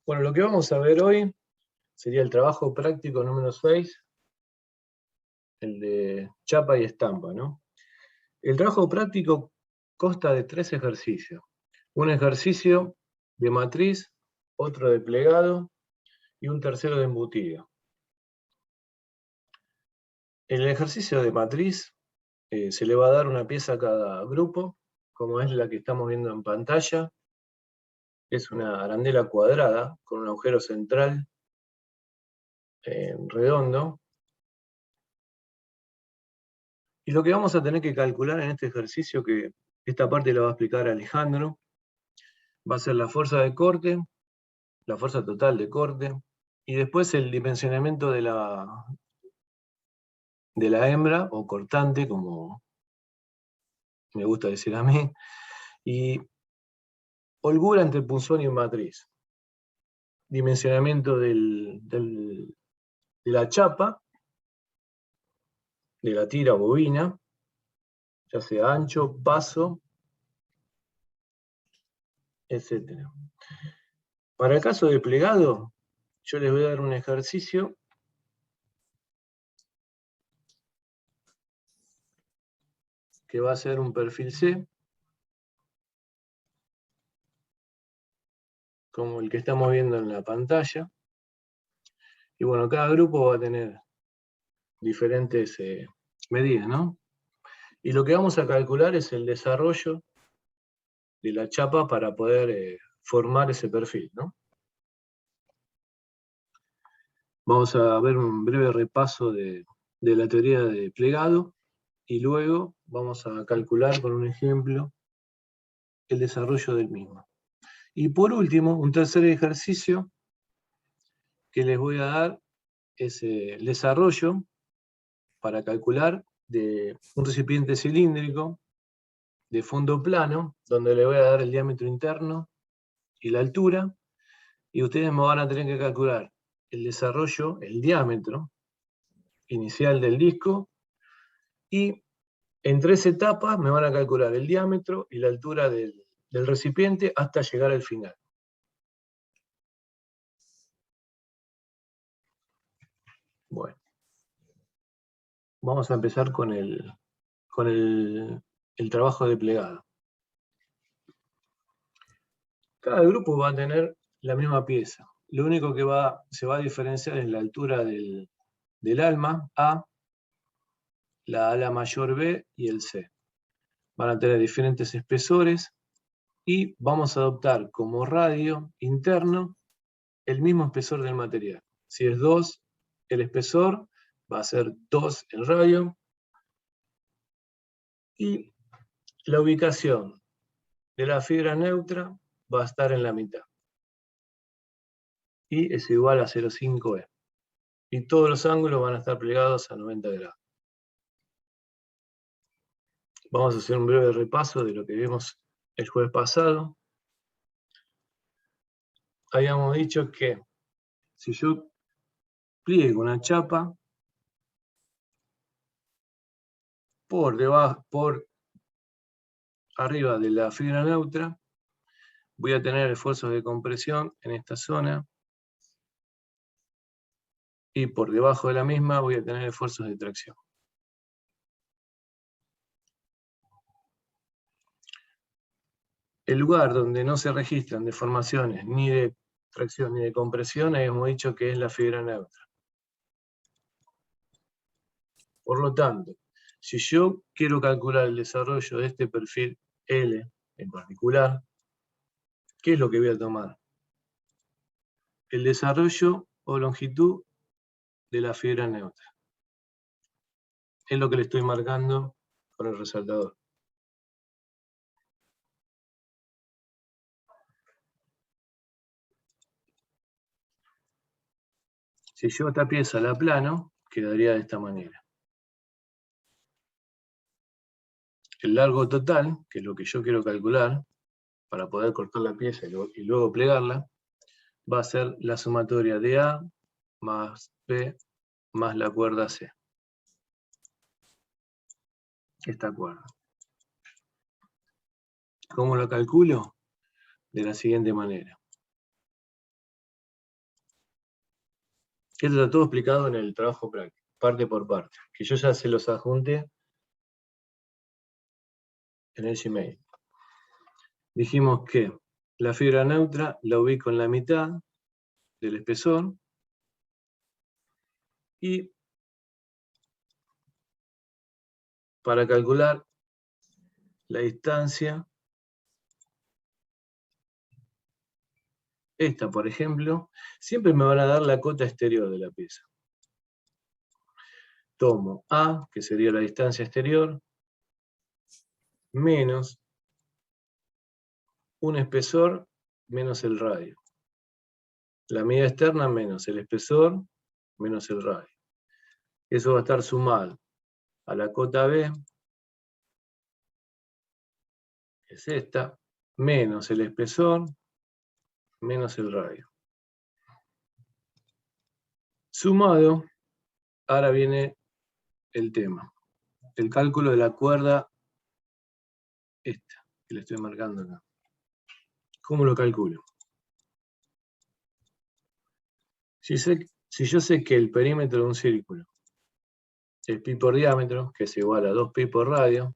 Bueno, lo que vamos a ver hoy sería el trabajo práctico número 6, el de chapa y estampa, ¿no? El trabajo práctico consta de 3 ejercicios. Un ejercicio de matriz, otro de plegado y un tercero de embutido. En el ejercicio de matriz se le va a dar una pieza a cada grupo, como es la que estamos viendo en pantalla. Es una arandela cuadrada con un agujero central redondo. Y lo que vamos a tener que calcular en este ejercicio, que esta parte la va a explicar Alejandro, va a ser la fuerza de corte, la fuerza total de corte, y después el dimensionamiento de la hembra, o cortante, como me gusta decir a mí, y holgura entre punzón y matriz. Dimensionamiento de la chapa, de la tira bovina, ya sea ancho, paso, etc. Para el caso de plegado, yo les voy a dar un ejercicio que va a ser un perfil C, como el que estamos viendo en la pantalla. Y bueno, cada grupo va a tener diferentes medidas, ¿no? Y lo que vamos a calcular es el desarrollo de la chapa para poder formar ese perfil, ¿no? Vamos a ver un breve repaso de la teoría de plegado y luego vamos a calcular con un ejemplo el desarrollo del mismo. Y por último, un tercer ejercicio que les voy a dar es el desarrollo para calcular de un recipiente cilíndrico de fondo plano, donde le voy a dar el diámetro interno y la altura, y ustedes me van a tener que calcular el desarrollo, el diámetro inicial del disco, y en 3 etapas me van a calcular el diámetro y la altura del recipiente hasta llegar al final. Bueno, vamos a empezar con el trabajo de plegado. Cada grupo va a tener la misma pieza. Lo único que se va a diferenciar es la altura del alma A, la ala mayor B y el C. Van a tener diferentes espesores y vamos a adoptar como radio interno el mismo espesor del material. Si es 2 el espesor, va a ser 2 el radio, y la ubicación de la fibra neutra va a estar en la mitad. Y es igual a 0,5E. Y todos los ángulos van a estar plegados a 90 grados. Vamos a hacer un breve repaso de lo que vimos el jueves pasado. Habíamos dicho que si yo pliego una chapa por arriba de la fibra neutra, voy a tener esfuerzos de compresión en esta zona, y por debajo de la misma voy a tener esfuerzos de tracción. El lugar donde no se registran deformaciones ni de tracción ni de compresión, habíamos dicho que es la fibra neutra. Por lo tanto, si yo quiero calcular el desarrollo de este perfil L en particular, ¿qué es lo que voy a tomar? El desarrollo o longitud de la fibra neutra. Es lo que le estoy marcando con el resaltador. Si yo esta pieza la aplano, quedaría de esta manera. El largo total, que es lo que yo quiero calcular, para poder cortar la pieza y luego plegarla, va a ser la sumatoria de A más B más la cuerda C. Esta cuerda. ¿Cómo lo calculo? De la siguiente manera. Esto está todo explicado en el trabajo práctico, parte por parte, que yo ya se los adjunté en el Gmail. Dijimos que la fibra neutra la ubico en la mitad del espesor y para calcular la distancia, esta por ejemplo, siempre me van a dar la cota exterior de la pieza. Tomo A, que sería la distancia exterior, menos un espesor menos el radio. La medida externa menos el espesor menos el radio. Eso va a estar sumado a la cota B, que es esta, menos el espesor menos el radio. Sumado, ahora viene el tema, el cálculo de la cuerda esta, que le estoy marcando acá. ¿Cómo lo calculo? Si yo sé que el perímetro de un círculo es pi por diámetro, que es igual a 2pi por radio,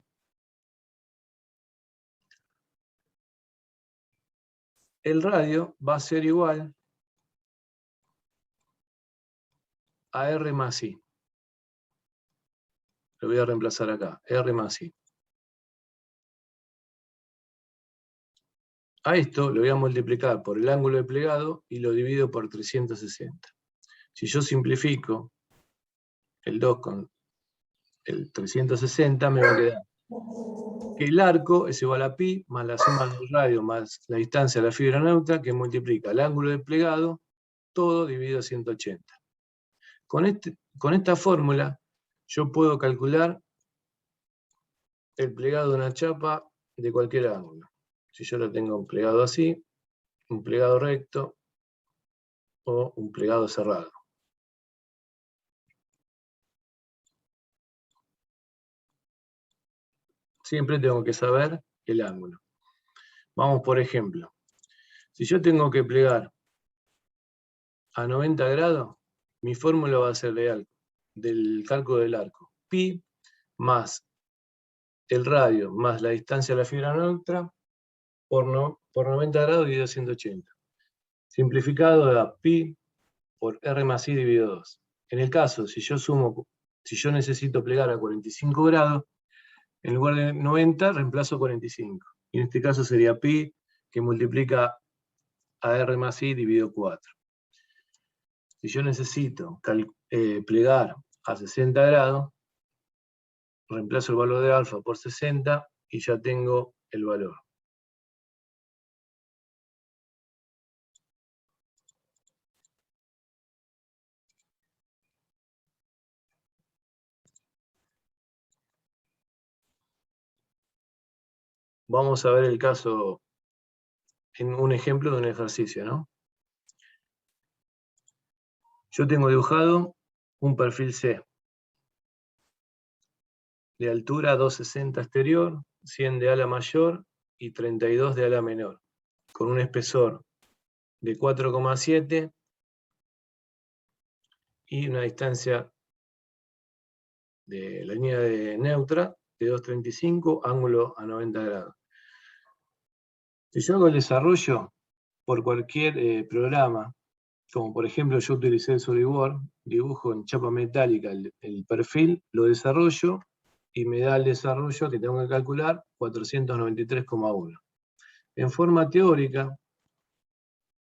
el radio va a ser igual a R más I. Lo voy a reemplazar acá, R más I. A esto lo voy a multiplicar por el ángulo de plegado y lo divido por 360. Si yo simplifico el 2 con el 360, me va a quedar que el arco es igual a pi más la suma del radio más la distancia de la fibra neutra, que multiplica el ángulo de plegado, todo dividido a 180. Con esta fórmula yo puedo calcular el plegado de una chapa de cualquier ángulo. Si yo lo tengo un plegado así, un plegado recto o un plegado cerrado. Siempre tengo que saber el ángulo. Vamos, por ejemplo, si yo tengo que plegar a 90 grados, mi fórmula va a ser del cálculo del arco. Pi más el radio más la distancia de la fibra neutra por 90 grados dividido 180. Simplificado da pi por R más I dividido 2. En el caso, si yo necesito plegar a 45 grados, en lugar de 90 reemplazo 45. Y en este caso sería pi que multiplica a R más I dividido 4. Si yo necesito plegar a 60 grados, reemplazo el valor de alfa por 60 y ya tengo el valor. Vamos a ver el caso en un ejemplo de un ejercicio, ¿no? Yo tengo dibujado un perfil C, de altura 260 exterior, 100 de ala mayor y 32 de ala menor, con un espesor de 4,7 y una distancia de la línea de neutra de 235, ángulo a 90 grados. Si yo hago el desarrollo por cualquier programa, como por ejemplo yo utilicé el SolidWorks, dibujo en chapa metálica el perfil, lo desarrollo y me da el desarrollo que tengo que calcular 493,1. En forma teórica,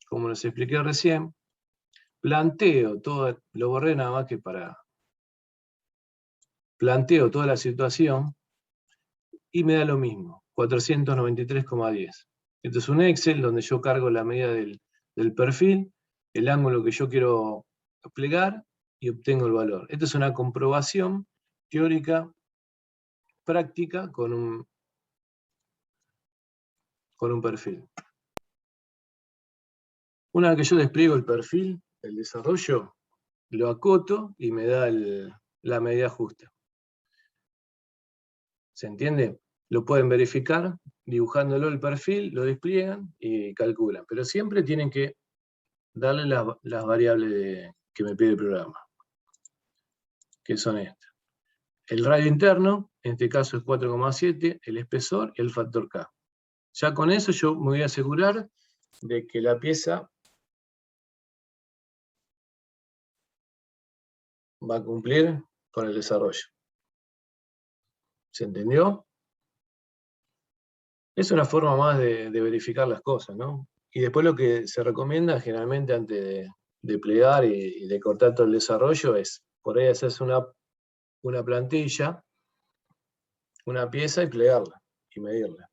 como les expliqué recién, planteo todo, lo borré nada más que planteo toda la situación y me da lo mismo, 493,10. Esto es un Excel donde yo cargo la medida del perfil, el ángulo que yo quiero plegar y obtengo el valor. Esto es una comprobación teórica práctica con un perfil. Una vez que yo despliego el perfil, el desarrollo, lo acoto y me da la medida justa. ¿Se entiende? Lo pueden verificar dibujándolo el perfil, lo despliegan y calculan. Pero siempre tienen que darle las variables que me pide el programa, que son estas. El radio interno, en este caso es 4,7, el espesor y el factor K. Ya con eso yo me voy a asegurar de que la pieza va a cumplir con el desarrollo. ¿Se entendió? Es una forma más de verificar las cosas, ¿no? Y después lo que se recomienda generalmente antes de plegar y de cortar todo el desarrollo es, por ahí hacerse una plantilla, una pieza y plegarla y medirla.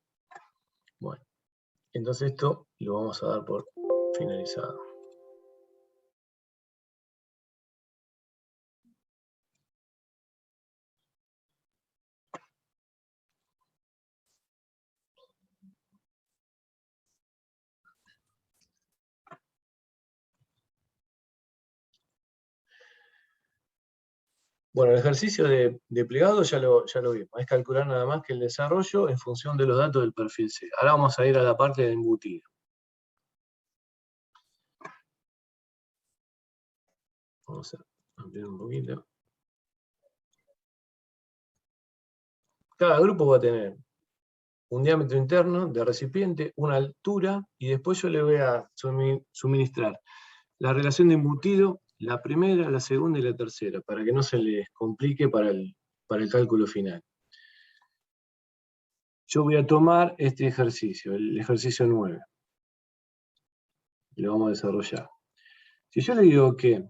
Bueno, entonces esto lo vamos a dar por finalizado. Bueno, el ejercicio de plegado ya lo vimos. Es calcular nada más que el desarrollo en función de los datos del perfil C. Ahora vamos a ir a la parte de embutido. Vamos a ampliar un poquito. Cada grupo va a tener un diámetro interno de recipiente, una altura, y después yo le voy a suministrar la relación de embutido, la primera, la segunda y la tercera, para que no se les complique para el cálculo final. Yo voy a tomar este ejercicio, el ejercicio 9. Y lo vamos a desarrollar. Si yo le digo que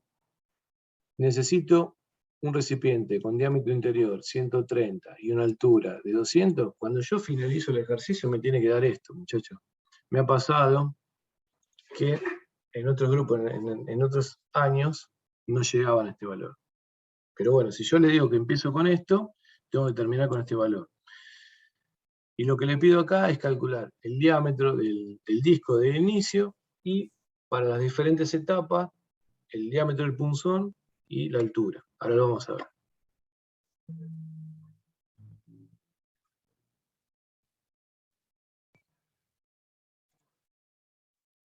necesito un recipiente con diámetro interior 130 y una altura de 200, cuando yo finalizo el ejercicio me tiene que dar esto, muchachos. Me ha pasado que en otros grupos, en otros años, no llegaban a este valor. Pero bueno, si yo le digo que empiezo con esto, tengo que terminar con este valor. Y lo que le pido acá es calcular el diámetro del disco de inicio y para las diferentes etapas, el diámetro del punzón y la altura. Ahora lo vamos a ver.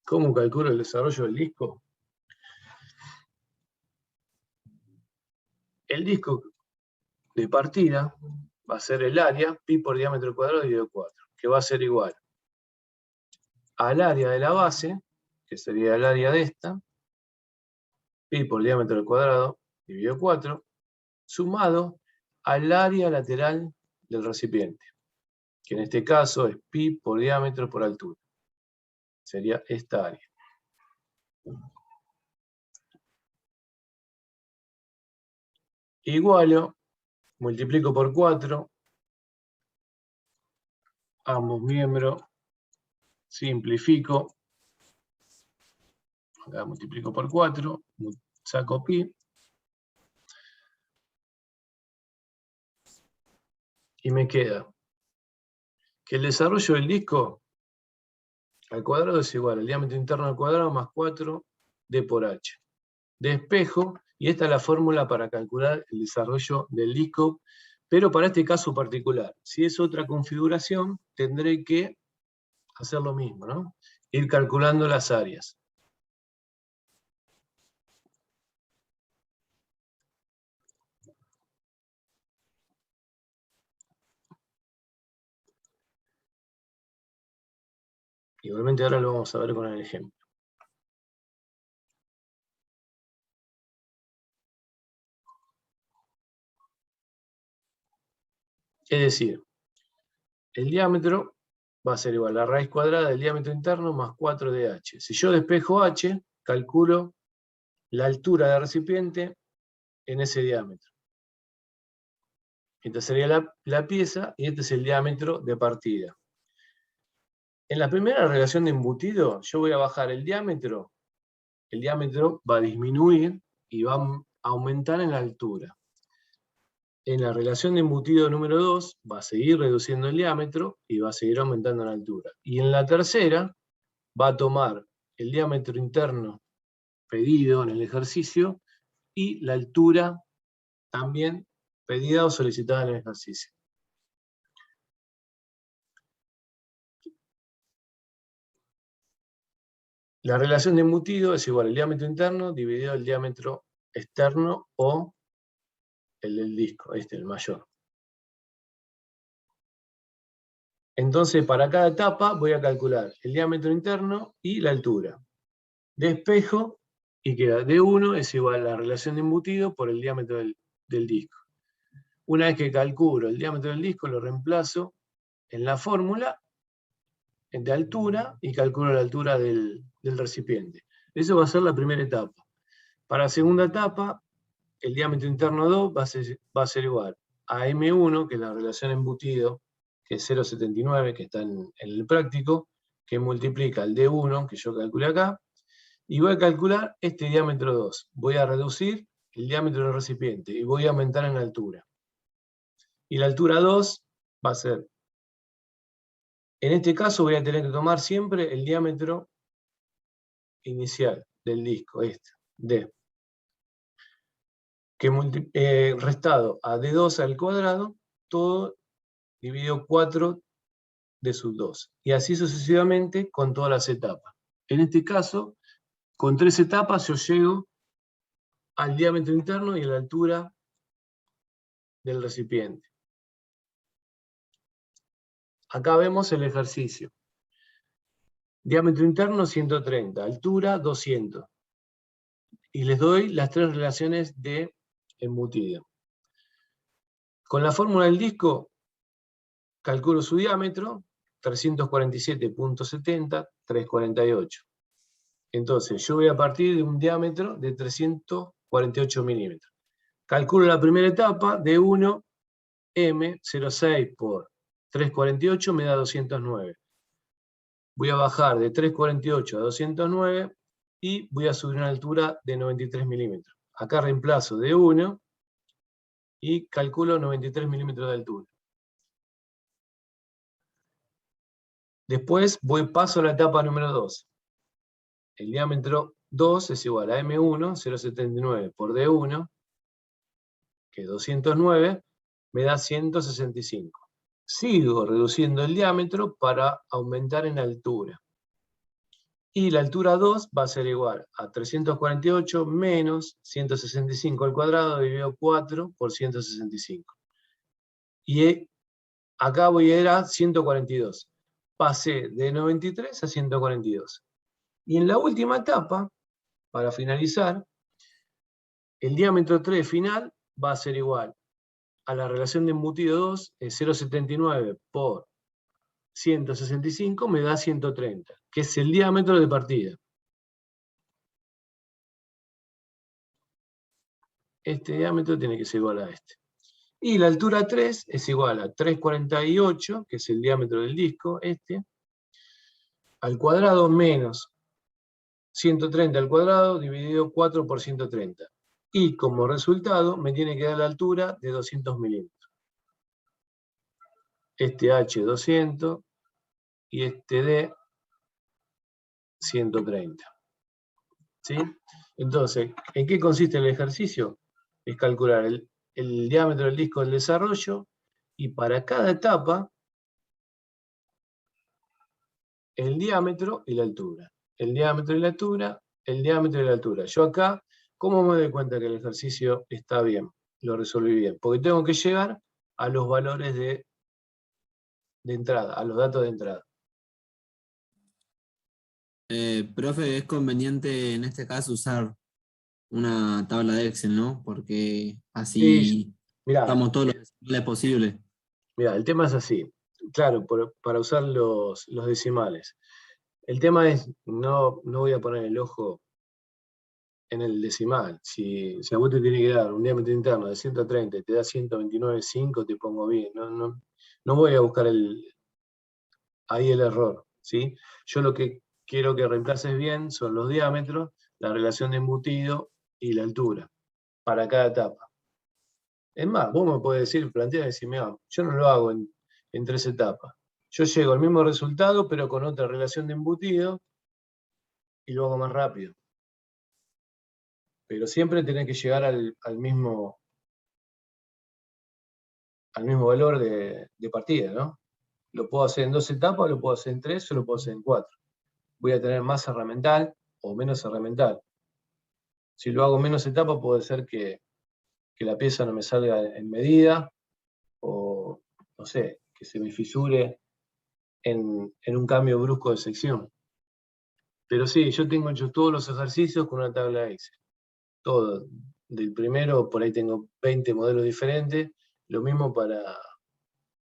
¿Cómo calculo el desarrollo del disco? El disco de partida va a ser el área, pi por diámetro cuadrado dividido 4, que va a ser igual al área de la base, que sería el área de esta, pi por diámetro cuadrado dividido 4, sumado al área lateral del recipiente, que en este caso es pi por diámetro por altura. Sería esta área. Igualo, multiplico por 4, ambos miembros, simplifico, acá multiplico por 4, saco pi, y me queda que el desarrollo del disco al cuadrado es igual al diámetro interno al cuadrado más 4d por h. De espejo, y esta es la fórmula para calcular el desarrollo del disco, pero para este caso particular. Si es otra configuración, tendré que hacer lo mismo, ¿no? Ir calculando las áreas. Igualmente ahora lo vamos a ver con el ejemplo. Es decir, el diámetro va a ser igual a la raíz cuadrada del diámetro interno más 4 de h. Si yo despejo h, calculo la altura del recipiente en ese diámetro. Esta sería la pieza y este es el diámetro de partida. En la primera relación de embutido, yo voy a bajar el diámetro va a disminuir y va a aumentar en la altura. En la relación de embutido número 2, va a seguir reduciendo el diámetro y va a seguir aumentando la altura. Y en la tercera, va a tomar el diámetro interno pedido en el ejercicio y la altura también pedida o solicitada en el ejercicio. La relación de embutido es igual al diámetro interno dividido el diámetro externo o el del disco, el mayor. Entonces, para cada etapa voy a calcular el diámetro interno y la altura. Despejo y queda D1 es igual a la relación de embutido por el diámetro del disco. Una vez que calculo el diámetro del disco, lo reemplazo en la fórmula de altura y calculo la altura del recipiente. Eso va a ser la primera etapa. Para la segunda etapa, el diámetro interno 2 va a ser igual a M1, que es la relación embutido, que es 0,79, que está en el práctico, que multiplica el D1, que yo calculé acá, y voy a calcular este diámetro 2. Voy a reducir el diámetro del recipiente y voy a aumentar en altura. Y la altura 2 va a ser, en este caso voy a tener que tomar siempre el diámetro inicial del disco, D, que restado a D2 al cuadrado, todo dividido 4 de sub 2. Y así sucesivamente con todas las etapas. En este caso, con 3 etapas yo llego al diámetro interno y a la altura del recipiente. Acá vemos el ejercicio. Diámetro interno 130, altura 200. Y les doy las 3 relaciones de embutido. Con la fórmula del disco, calculo su diámetro, 347.70, 348. Entonces, yo voy a partir de un diámetro de 348 milímetros. Calculo la primera etapa de 1, M, 0,6 por 348 me da 209. Voy a bajar de 348 a 209 y voy a subir una altura de 93 milímetros. Acá reemplazo de 1 y calculo 93 milímetros de altura. Después paso a la etapa número 2. El diámetro 2 es igual a M1, 0,79 por D1, que es 209, me da 165. Sigo reduciendo el diámetro para aumentar en altura. Y la altura 2 va a ser igual a 348 menos 165 al cuadrado dividido 4 por 165. Y acá voy a ir a 142. Pasé de 93 a 142. Y en la última etapa, para finalizar, el diámetro 3 final va a ser igual a la relación de embutido 2, es 0,79 por 165, me da 130, que es el diámetro de partida. Este diámetro tiene que ser igual a este. Y la altura 3 es igual a 348, que es el diámetro del disco, al cuadrado menos 130 al cuadrado dividido 4 por 130. Y como resultado me tiene que dar la altura de 200 milímetros. Este H 200 y este D 130. ¿Sí? Entonces, ¿en qué consiste el ejercicio? Es calcular el diámetro del disco del desarrollo y para cada etapa el diámetro y la altura. El diámetro y la altura, el diámetro y la altura. Yo acá, ¿cómo me doy cuenta que el ejercicio está bien? Lo resolví bien. Porque tengo que llegar a los valores de entrada, a los datos de entrada. Profe, es conveniente en este caso usar una tabla de Excel, ¿no? Porque así Sí, mirá, estamos todos los decimales posibles. mirá, el tema es así. Claro, para usar los decimales. El tema es, no voy a poner el ojo en el decimal. Si a vos te tiene que dar un diámetro interno de 130 y te da 129,5, te pongo bien. No voy a buscar ahí el error, ¿sí? Yo lo que quiero que reemplaces bien son los diámetros, la relación de embutido y la altura, para cada etapa. Es más, vos me podés decir, plantear y decirme, yo no lo hago en 3 etapas. Yo llego al mismo resultado, pero con otra relación de embutido, y lo hago más rápido. Pero siempre tenés que llegar al mismo valor de partida, ¿no? Lo puedo hacer en 2 etapas, lo puedo hacer en 3 o lo puedo hacer en 4. Voy a tener más herramental o menos herramental. Si lo hago menos etapas, puede ser que la pieza no me salga en medida, o no sé, que se me fisure en un cambio brusco de sección. Pero sí, yo tengo hecho todos los ejercicios con una tabla Excel. Todo. Del primero, por ahí tengo 20 modelos diferentes. Lo mismo para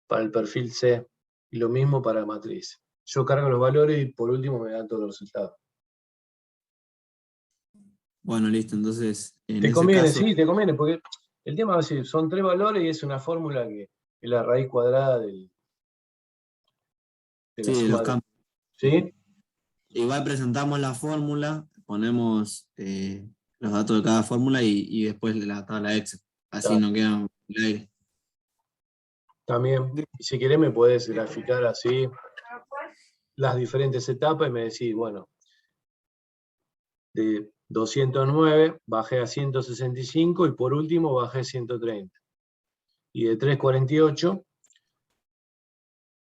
el perfil C. Y lo mismo para matriz. Yo cargo los valores y por último me dan todos los resultados. Bueno, listo. Entonces, en Te ese conviene, caso, sí, te conviene, porque el tema es decir, son 3 valores y es una fórmula que es la raíz cuadrada de la sí, de los suma de. campos. ¿Sí? Igual presentamos la fórmula, ponemos los datos de cada fórmula y después la tabla Excel. Así Está. no quedan en el aire. También, y si querés me podés graficar así las diferentes etapas y me decís, bueno, de 209 bajé a 165 y por último bajé a 130. Y de 348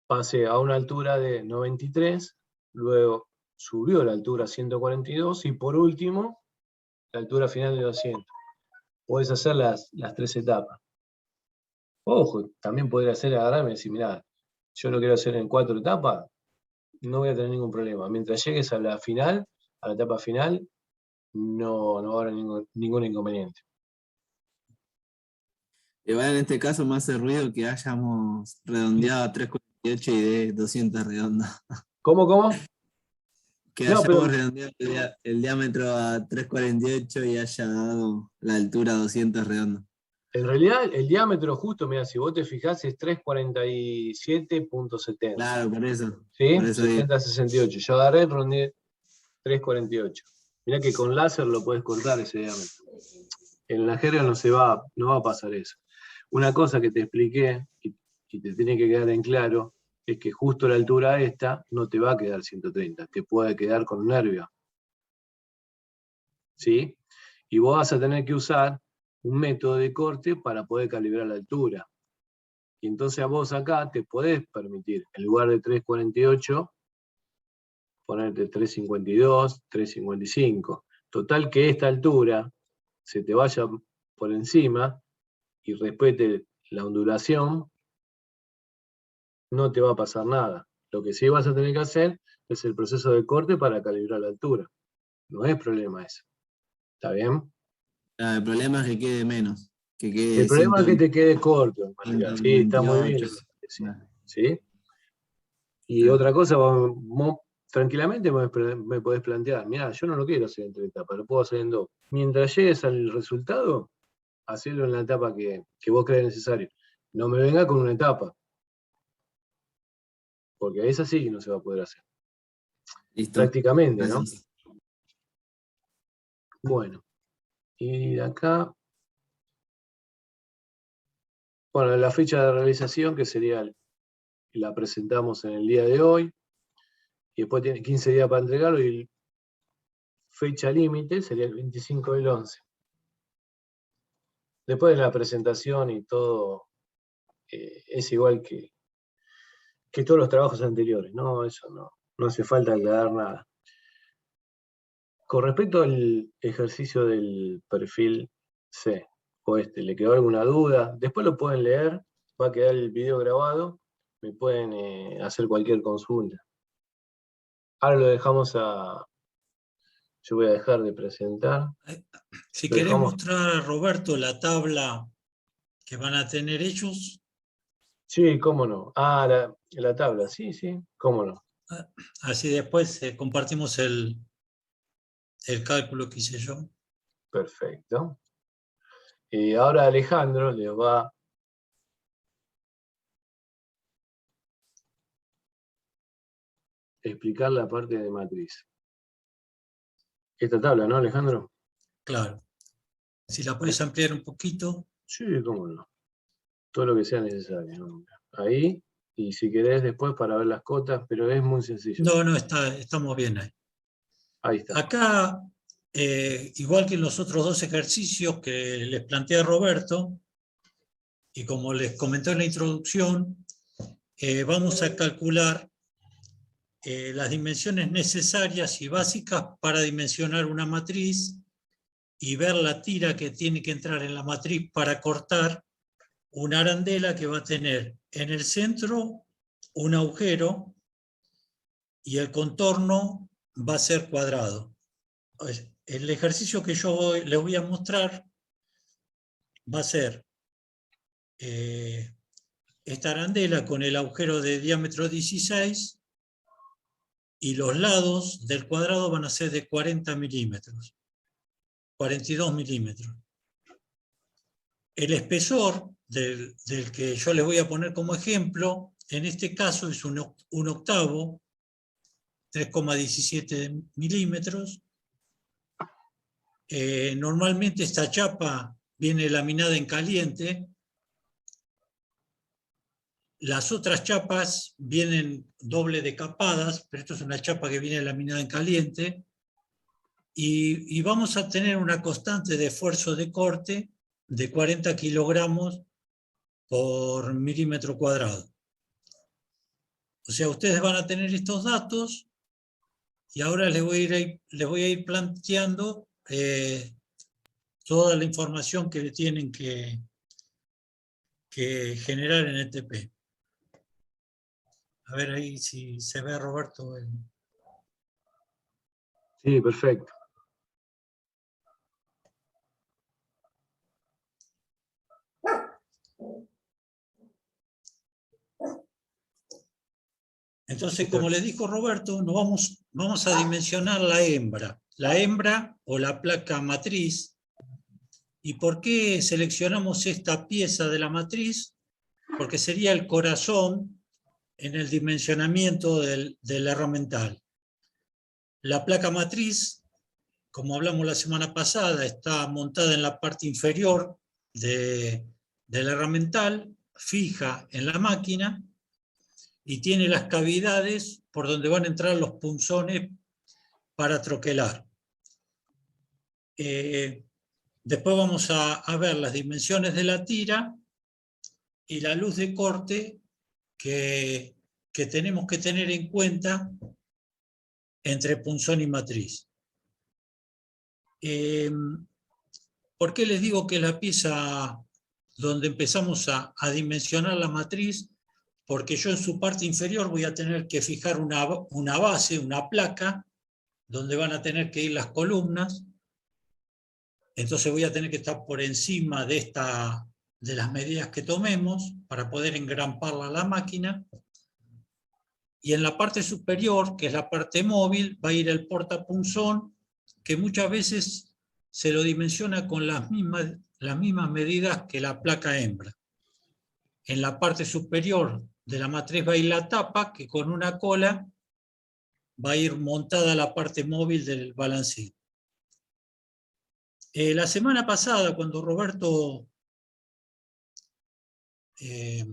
pasé a una altura de 93, luego subió la altura a 142 y por último la altura final de 200. Podés hacer las 3 etapas. Ojo, también podría hacer agarrarme y decir, mirá, yo lo quiero hacer en 4 etapas, no voy a tener ningún problema. Mientras llegues a la final, a la etapa final, no va a haber ningún inconveniente. Igual en este caso me hace ruido que hayamos redondeado a 348 y de 200 redondas. ¿Cómo? Que No, pero hayamos redondeado el diámetro a 348 y haya dado la altura a 200 redondas. en realidad el diámetro justo, mira, si vos te fijás, es 347.70. Claro, ¿Sí? por eso digo. 70-68. Yo agarré y rondeé 348. Mirá que con láser lo podés cortar ese diámetro. En la jerga no va a pasar eso. Una cosa que te expliqué y te tiene que quedar en claro es que justo la altura esta no te va a quedar 130, te puede quedar con nervio. ¿Sí? Y vos vas a tener que usar un método de corte para poder calibrar la altura. Y entonces a vos acá te podés permitir, en lugar de 348, ponerte 352, 355. Total que esta altura se te vaya por encima y respete la ondulación, no te va a pasar nada. Lo que sí vas a tener que hacer es el proceso de corte para calibrar la altura. No es problema eso. ¿Está bien? El problema es que quede menos, que El quede problema es que te quede corto el material. Sí, está muy bien 128. lo que estás diciendo. ¿Sí? Y otra cosa, vos tranquilamente me podés plantear, mirá, yo no lo quiero hacer en 3 etapas, lo puedo hacer en 2. Mientras llegues al resultado, hacelo en la etapa que vos creas necesario. No me venga con una etapa, porque esa sí que no se va a poder hacer. Listo. Prácticamente, ¿no? Gracias. Bueno, y de acá, bueno, la fecha de realización, que sería, la presentamos en el día de hoy, y después tiene 15 días para entregarlo, y fecha límite sería el 25 del 11. Después de la presentación y todo, es igual que todos los trabajos anteriores, ¿no? Eso no hace falta aclarar nada. Con respecto al ejercicio del perfil C, ¿le quedó alguna duda? Después lo pueden leer, va a quedar el video grabado, me pueden hacer cualquier consulta. Ahora lo dejamos yo voy a dejar de presentar. Si Lo querés dejamos. mostrar a Roberto la tabla que van a tener ellos, Sí, cómo no. Ah, la tabla, sí, cómo no. así después compartimos el cálculo que hice yo. Perfecto. Y ahora Alejandro les va a explicar la parte de matriz. Esta tabla, ¿no, Alejandro? Claro. Si la puedes ampliar un poquito. Sí, cómo no. Todo lo que sea necesario, ¿no? Ahí, y si querés después para ver las cotas, pero es muy sencillo. No, estamos bien ahí. Ahí está. Acá, igual que en los otros dos ejercicios que les planteé a Roberto, y como les comenté en la introducción, vamos a calcular las dimensiones necesarias y básicas para dimensionar una matriz y ver la tira que tiene que entrar en la matriz para cortar una arandela que va a tener en el centro un agujero y el contorno va a ser cuadrado. El ejercicio que yo les voy a mostrar va a ser esta arandela con el agujero de diámetro 16 y los lados del cuadrado van a ser de 40 milímetros, 42 milímetros. El espesor del que yo les voy a poner como ejemplo, en este caso es un octavo, 3,17 milímetros. Normalmente esta chapa viene laminada en caliente. Las otras chapas vienen doble decapadas, pero esto es una chapa que viene laminada en caliente. Y vamos a tener una constante de esfuerzo de corte de 40 kilogramos por milímetro cuadrado. O sea, ustedes van a tener estos datos y ahora les voy a ir planteando toda la información que tienen que generar en el TP. A ver ahí si se ve, Roberto. Sí, perfecto. Entonces, como les dijo Roberto, vamos a dimensionar la hembra o la placa matriz. ¿Y por qué seleccionamos esta pieza de la matriz? Porque sería el corazón en el dimensionamiento del herramental. La placa matriz, como hablamos la semana pasada, está montada en la parte inferior del herramental, fija en la máquina, y tiene las cavidades por donde van a entrar los punzones para troquelar. Después vamos a ver las dimensiones de la tira y la luz de corte que tenemos que tener en cuenta entre punzón y matriz. ¿Por qué les digo que la pieza donde empezamos a dimensionar la matriz? Porque yo en su parte inferior voy a tener que fijar una base, una placa, donde van a tener que ir las columnas. Entonces voy a tener que estar por encima de las medidas que tomemos para poder engramparla a la máquina. Y en la parte superior, que es la parte móvil, va a ir el portapunzón, que muchas veces se lo dimensiona con las mismas medidas que la placa hembra. En la parte superior de la matriz va a ir la tapa, que con una cola va a ir montada la parte móvil del balancín. La semana pasada, cuando Roberto les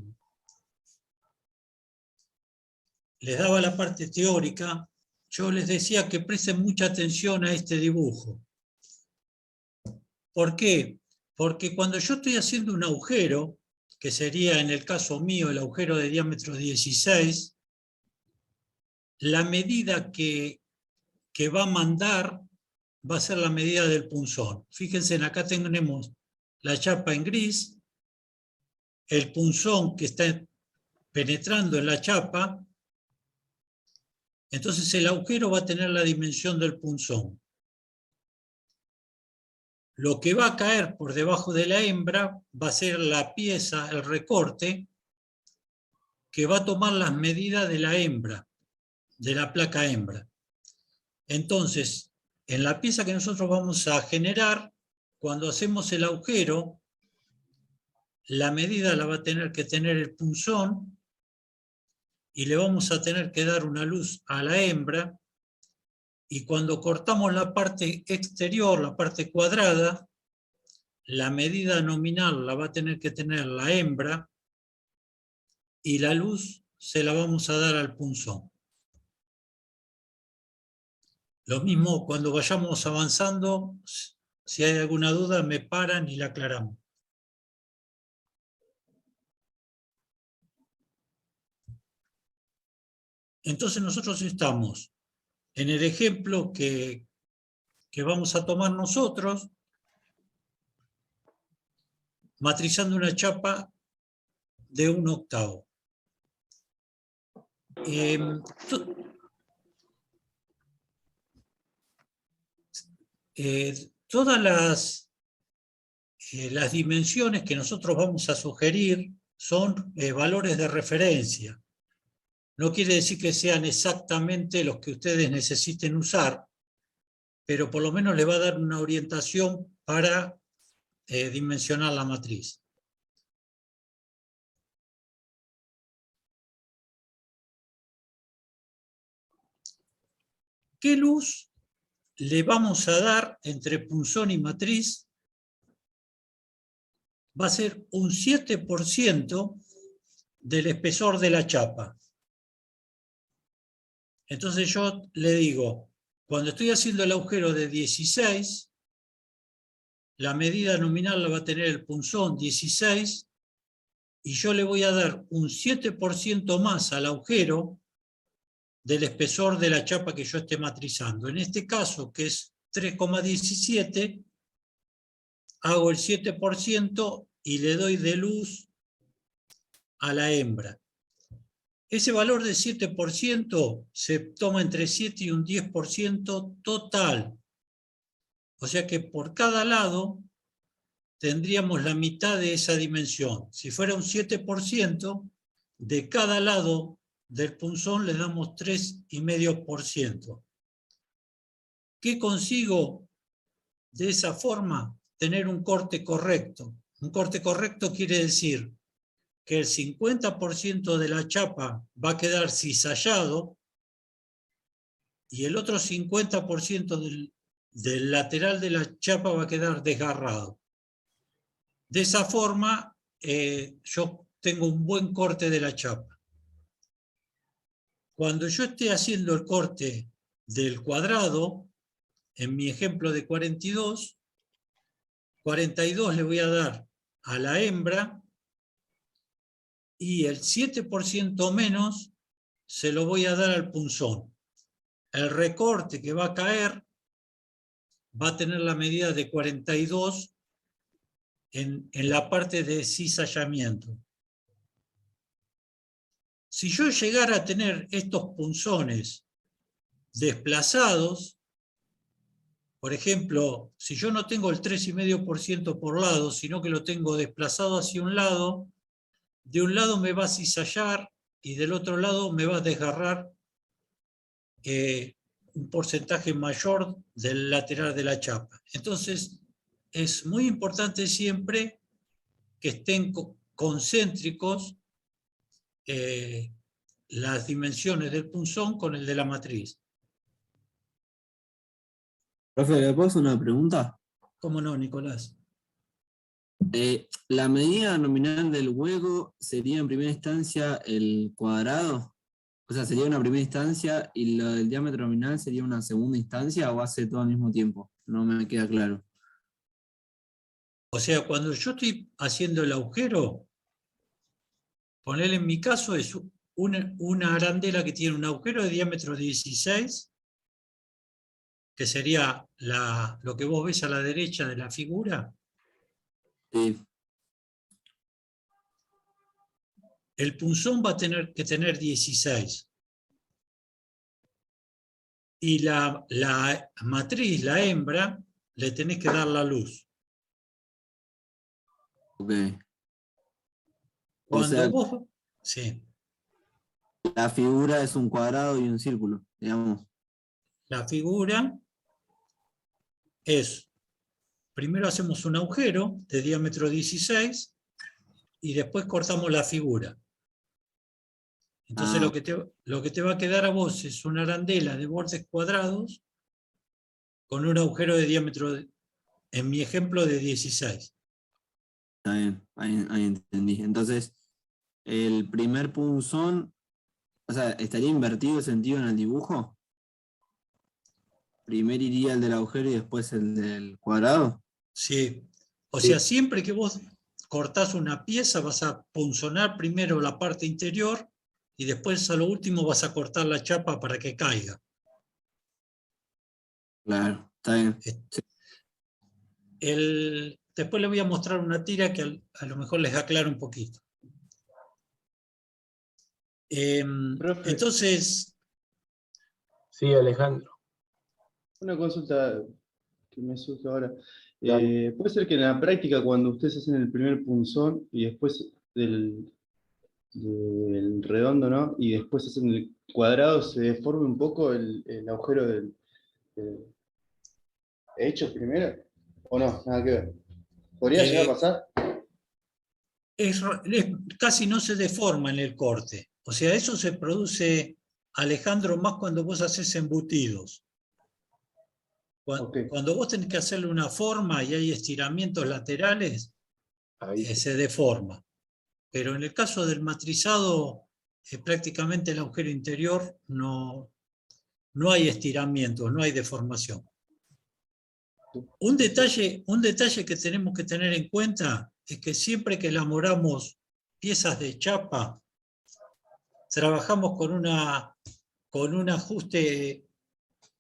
daba la parte teórica, yo les decía que presten mucha atención a este dibujo. ¿Por qué? Porque cuando yo estoy haciendo un agujero, que sería en el caso mío el agujero de diámetro 16, la medida que va a mandar va a ser la medida del punzón. Fíjense, acá tenemos la chapa en gris, el punzón que está penetrando en la chapa, entonces el agujero va a tener la dimensión del punzón. Lo que va a caer por debajo de la hembra va a ser la pieza, el recorte, que va a tomar las medidas de la hembra, de la placa hembra. Entonces, en la pieza que nosotros vamos a generar, cuando hacemos el agujero, la medida la va a tener que tener el punzón y le vamos a tener que dar una luz a la hembra, y cuando cortamos la parte exterior, la parte cuadrada, la medida nominal la va a tener que tener la hembra y la luz se la vamos a dar al punzón. Lo mismo cuando vayamos avanzando, si hay alguna duda me paran y la aclaramos. Entonces nosotros estamos en el ejemplo que vamos a tomar nosotros, matrizando una chapa de 1/8. Todas las dimensiones que nosotros vamos a sugerir son valores de referencia. No quiere decir que sean exactamente los que ustedes necesiten usar, pero por lo menos les va a dar una orientación para dimensionar la matriz. ¿Qué luz le vamos a dar entre punzón y matriz? Va a ser un 7% del espesor de la chapa. Entonces yo le digo, cuando estoy haciendo el agujero de 16, la medida nominal la va a tener el punzón 16, y yo le voy a dar un 7% más al agujero del espesor de la chapa que yo esté matrizando. En este caso, que es 3,17, hago el 7% y le doy de luz a la hembra. Ese valor de 7% se toma entre 7 y un 10% total. O sea que por cada lado tendríamos la mitad de esa dimensión. Si fuera un 7%, de cada lado del punzón le damos 3,5%. ¿Qué consigo de esa forma? Tener un corte correcto. Un corte correcto quiere decir que el 50% de la chapa va a quedar cizallado y el otro 50% del lateral de la chapa va a quedar desgarrado. De esa forma, yo tengo un buen corte de la chapa. Cuando yo esté haciendo el corte del cuadrado, en mi ejemplo de 42 le voy a dar a la hembra y el 7% menos se lo voy a dar al punzón. El recorte que va a caer va a tener la medida de 42 en la parte de cizallamiento. Si yo llegara a tener estos punzones desplazados, por ejemplo, si yo no tengo el 3,5% por lado, sino que lo tengo desplazado hacia un lado, de un lado me va a cizallar y del otro lado me va a desgarrar un porcentaje mayor del lateral de la chapa. Entonces, es muy importante siempre que estén concéntricos las dimensiones del punzón con el de la matriz. Profe, ¿le puedo hacer una pregunta? ¿Cómo no, Nicolás? ¿La medida nominal del hueco sería en primera instancia el cuadrado? O sea, ¿sería una primera instancia y lo del diámetro nominal sería una segunda instancia o hace todo al mismo tiempo? No me queda claro. O sea, cuando yo estoy haciendo el agujero, ponerle en mi caso es una arandela que tiene un agujero de diámetro 16, que sería lo que vos ves a la derecha de la figura. Sí. El punzón va a tener que tener 16. Y la matriz, la hembra, le tenés que dar la luz. Ok. Cuando o sea, vos... Sí. la figura es un cuadrado y un círculo, digamos. La figura es, primero hacemos un agujero de diámetro 16 y después cortamos la figura. Entonces lo que te va a quedar a vos es una arandela de bordes cuadrados con un agujero de diámetro, en mi ejemplo, de 16. Está bien, ahí entendí. Entonces, el primer punzón, o sea, ¿estaría invertido el sentido en el dibujo? Primero iría el del agujero y después el del cuadrado. Sí. O Sí. sea, siempre que vos cortás una pieza, vas a punzonar primero la parte interior y después a lo último vas a cortar la chapa para que caiga. Claro, está bien. El Después les voy a mostrar una tira que a lo mejor les aclara un poquito. Profe. Entonces, Sí, Alejandro. Una consulta que me surge ahora. Dale. ¿Puede ser que en la práctica, cuando ustedes hacen el primer punzón y después del redondo, ¿no? Y después hacen el cuadrado, se deforme un poco el agujero del hecho primero? ¿O no? Nada que ver. ¿Podría llegar a pasar? casi no se deforma en el corte. O sea, eso se produce, Alejandro, más cuando vos haces embutidos. Ok. Cuando vos tenés que hacerle una forma y hay estiramientos laterales, Ahí sí. se deforma. Pero en el caso del matrizado, prácticamente el agujero interior no hay estiramientos, no hay deformación. Un detalle que tenemos que tener en cuenta es que siempre que elaboramos piezas de chapa, trabajamos con un ajuste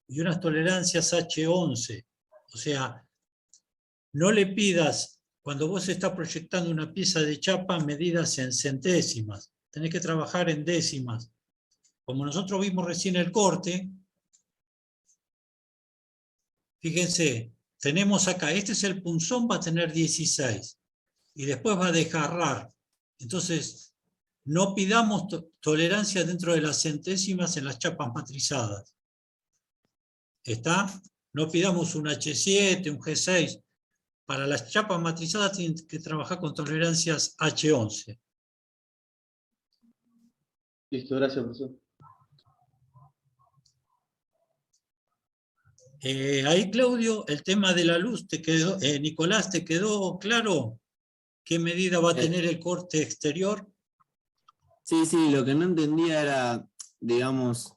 y unas tolerancias H11. O sea, no le pidas, cuando vos estás proyectando una pieza de chapa, medidas en centésimas. Tenés que trabajar en décimas. Como nosotros vimos recién el corte, fíjense, tenemos acá, este es el punzón, va a tener 16 y después va a desgarrar. Entonces, no pidamos tolerancia dentro de las centésimas en las chapas matrizadas. ¿Está? No pidamos un H7, un G6. Para las chapas matrizadas tienen que trabajar con tolerancias H11. Listo, gracias, profesor. Ahí, Claudio, el tema de la luz te quedó, Nicolás, ¿te quedó claro qué medida va a tener el corte exterior? Sí, lo que no entendía era, digamos,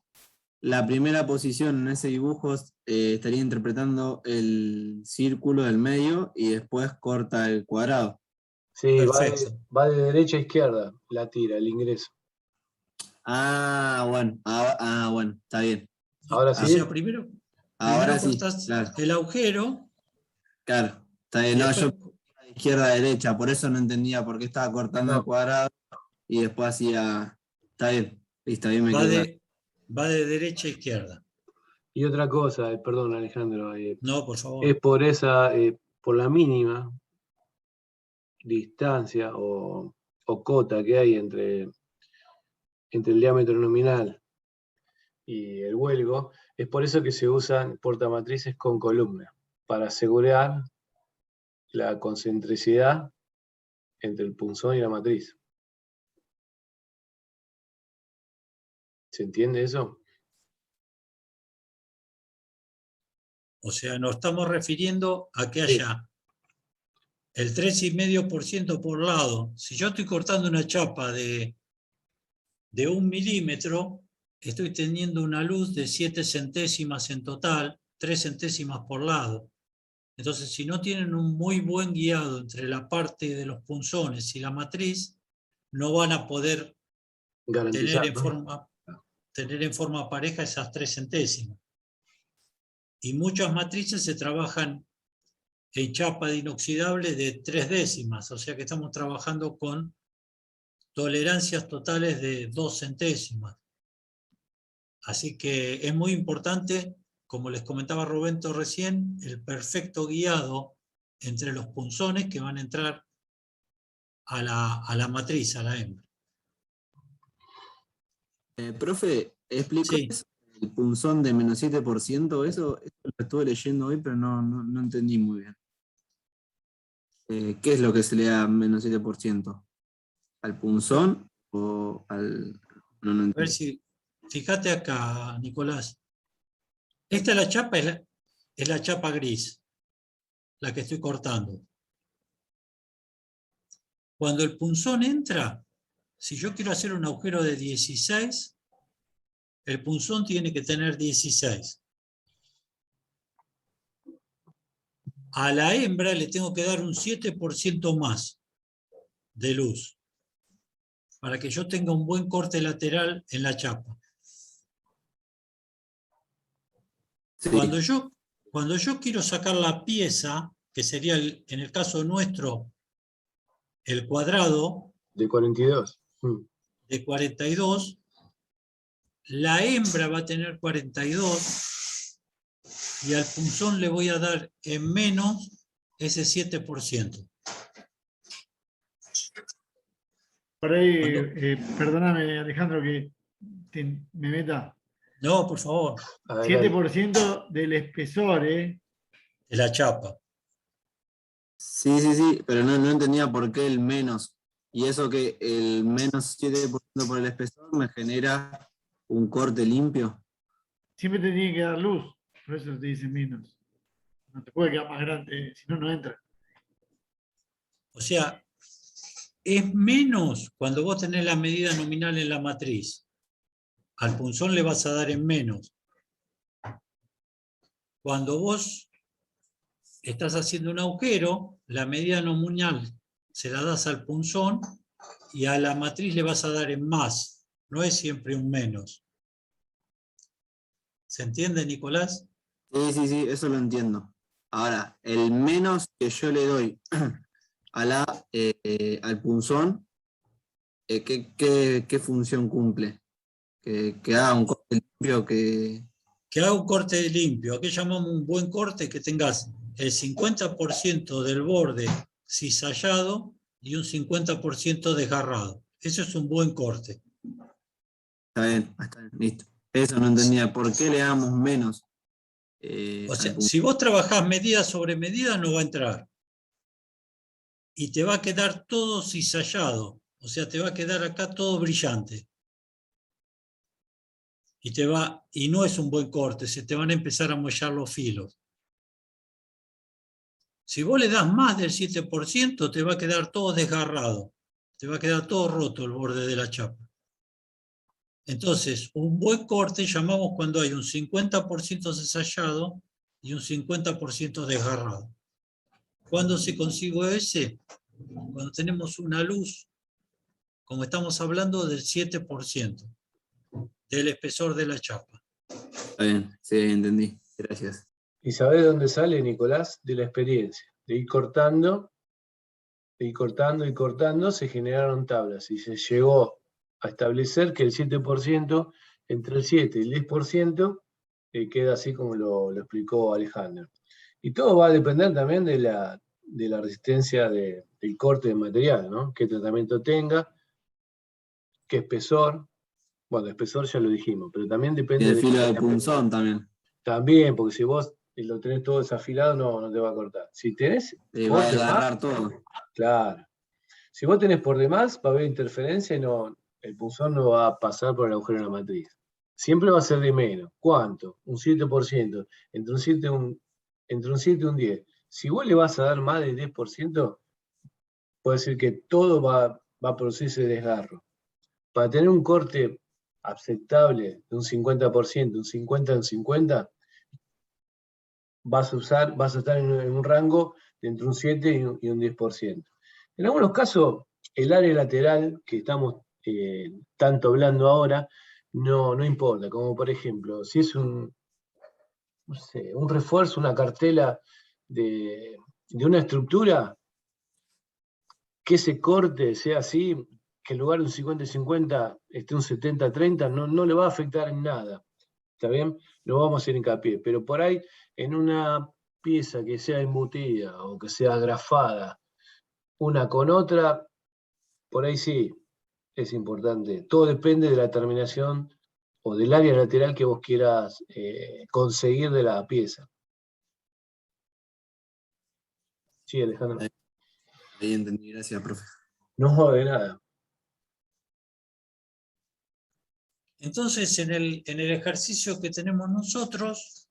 la primera posición en ese dibujo estaría interpretando el círculo del medio y después corta el cuadrado. Sí, Perfecto. va de derecha a izquierda la tira, el ingreso. Bueno, bueno, está bien. Ahora O sí. sea, primero Ahora sí, cortas claro. el agujero. Claro, está bien. Y No, después, yo de izquierda a derecha, por eso no entendía por qué estaba cortando No. el cuadrado y después hacía. Está bien, listo, bien me va quedó claro. va de derecha a izquierda. Y otra cosa, perdón Alejandro, No, por favor. es por la mínima distancia o cota que hay entre el diámetro nominal y el huelgo, es por eso que se usan portamatrices con columna, para asegurar la concentricidad entre el punzón y la matriz. ¿Se entiende eso? O sea, nos estamos refiriendo a que haya el 3,5% por lado. Si yo estoy cortando una chapa de 1 milímetro, estoy teniendo una luz de 7 centésimas en total, 3 centésimas por lado. Entonces, si no tienen un muy buen guiado entre la parte de los punzones y la matriz, no van a poder Garantizar, tener en forma pareja esas 3 centésimas. Y muchas matrices se trabajan en chapa de inoxidable de 3 décimas, o sea que estamos trabajando con tolerancias totales de 2 centésimas. Así que es muy importante, como les comentaba Roberto recién, el perfecto guiado entre los punzones que van a entrar a la matriz, a la hembra. Profe, explico Sí. eso, el punzón de menos 7%, eso lo estuve leyendo hoy, pero no entendí muy bien. ¿Qué es lo que se le da menos 7%? ¿Al punzón o al...? No A ver entendí. si, fíjate acá, Nicolás. Esta es la chapa, es la chapa gris, la que estoy cortando. Cuando el punzón entra, si yo quiero hacer un agujero de 16, el punzón tiene que tener 16. A la hembra le tengo que dar un 7% más de luz para que yo tenga un buen corte lateral en la chapa. Sí. Cuando yo quiero sacar la pieza, que sería en el caso nuestro el cuadrado De 42. de 42, la hembra va a tener 42 y al punzón le voy a dar en menos ese 7%. Por ahí, Cuando- perdóname, Alejandro, que me meta. No, por favor, Adelante. 7% del espesor, ¿eh? de la chapa. Sí, pero no entendía por qué el menos. Y eso que el menos 7% por el espesor me genera un corte limpio. Siempre te tiene que dar luz, por eso te dice menos. No te puede quedar más grande, si no, no entra. O sea, es menos cuando vos tenés la medida nominal en la matriz. Al punzón le vas a dar en menos. Cuando vos estás haciendo un agujero, la medida nominal se la das al punzón y a la matriz le vas a dar en más. No es siempre un menos. ¿Se entiende, Nicolás? Sí, eso lo entiendo. Ahora, el menos que yo le doy al punzón, ¿qué función cumple? Que haga un corte limpio Que haga un corte limpio. ¿A qué llamamos un buen corte? Que tengas el 50% del borde cizallado y un 50% desgarrado. Eso es un buen corte. Está bien, listo. Eso no entendía. ¿Por qué le damos menos? O al sea, punzón? si vos trabajás medida sobre medida, no va a entrar. Y te va a quedar todo cizallado. O sea, te va a quedar acá todo brillante. Y no es un buen corte, se te van a empezar a mollar los filos. Si vos le das más del 7%, te va a quedar todo desgarrado. Te va a quedar todo roto el borde de la chapa. Entonces, un buen corte llamamos cuando hay un 50% cizallado y un 50% desgarrado. ¿Cuándo se consigue ese? Cuando tenemos una luz, como estamos hablando, del 7% del espesor de la chapa. Está bien, sí, entendí. Gracias. ¿Y sabés de dónde sale, Nicolás? De la experiencia. De ir cortando, se generaron tablas y se llegó a establecer que el 7%, entre el 7 y el 10%, queda así como lo explicó Alejandro. Y todo va a depender también de la resistencia del corte de material, ¿no? Qué tratamiento tenga, qué espesor. Bueno, espesor ya lo dijimos, pero también Y depende el de filo del punzón también. También, porque si vos lo tenés todo desafilado, no te va a cortar. Si tenés Va a por demás, desgarrar todo. claro. Si vos tenés por demás, va a haber interferencia y el punzón no va a pasar por el agujero de la matriz. Siempre va a ser de menos. ¿Cuánto? Un 7%. Entre un 7 y un 10. Si vos le vas a dar más del 10%, puede decir que todo va a producirse desgarro. Para tener un corte aceptable de un 50%, un 50 en 50, vas a estar en un rango de entre un 7 y un 10%. En algunos casos, el área lateral que estamos tanto hablando ahora, no importa, como por ejemplo, si es un refuerzo, una cartela de una estructura, que ese corte sea así, que en lugar de un 50-50 esté un 70-30, no le va a afectar en nada. ¿Está bien? Lo vamos a hacer hincapié. Pero por ahí, en una pieza que sea embutida o que sea grafada, una con otra, por ahí sí, es importante. Todo depende de la terminación o del área lateral que vos quieras conseguir de la pieza. Sí, Alejandro. Ahí entendí, gracias, profe. No, de nada. Entonces, en el ejercicio que tenemos nosotros,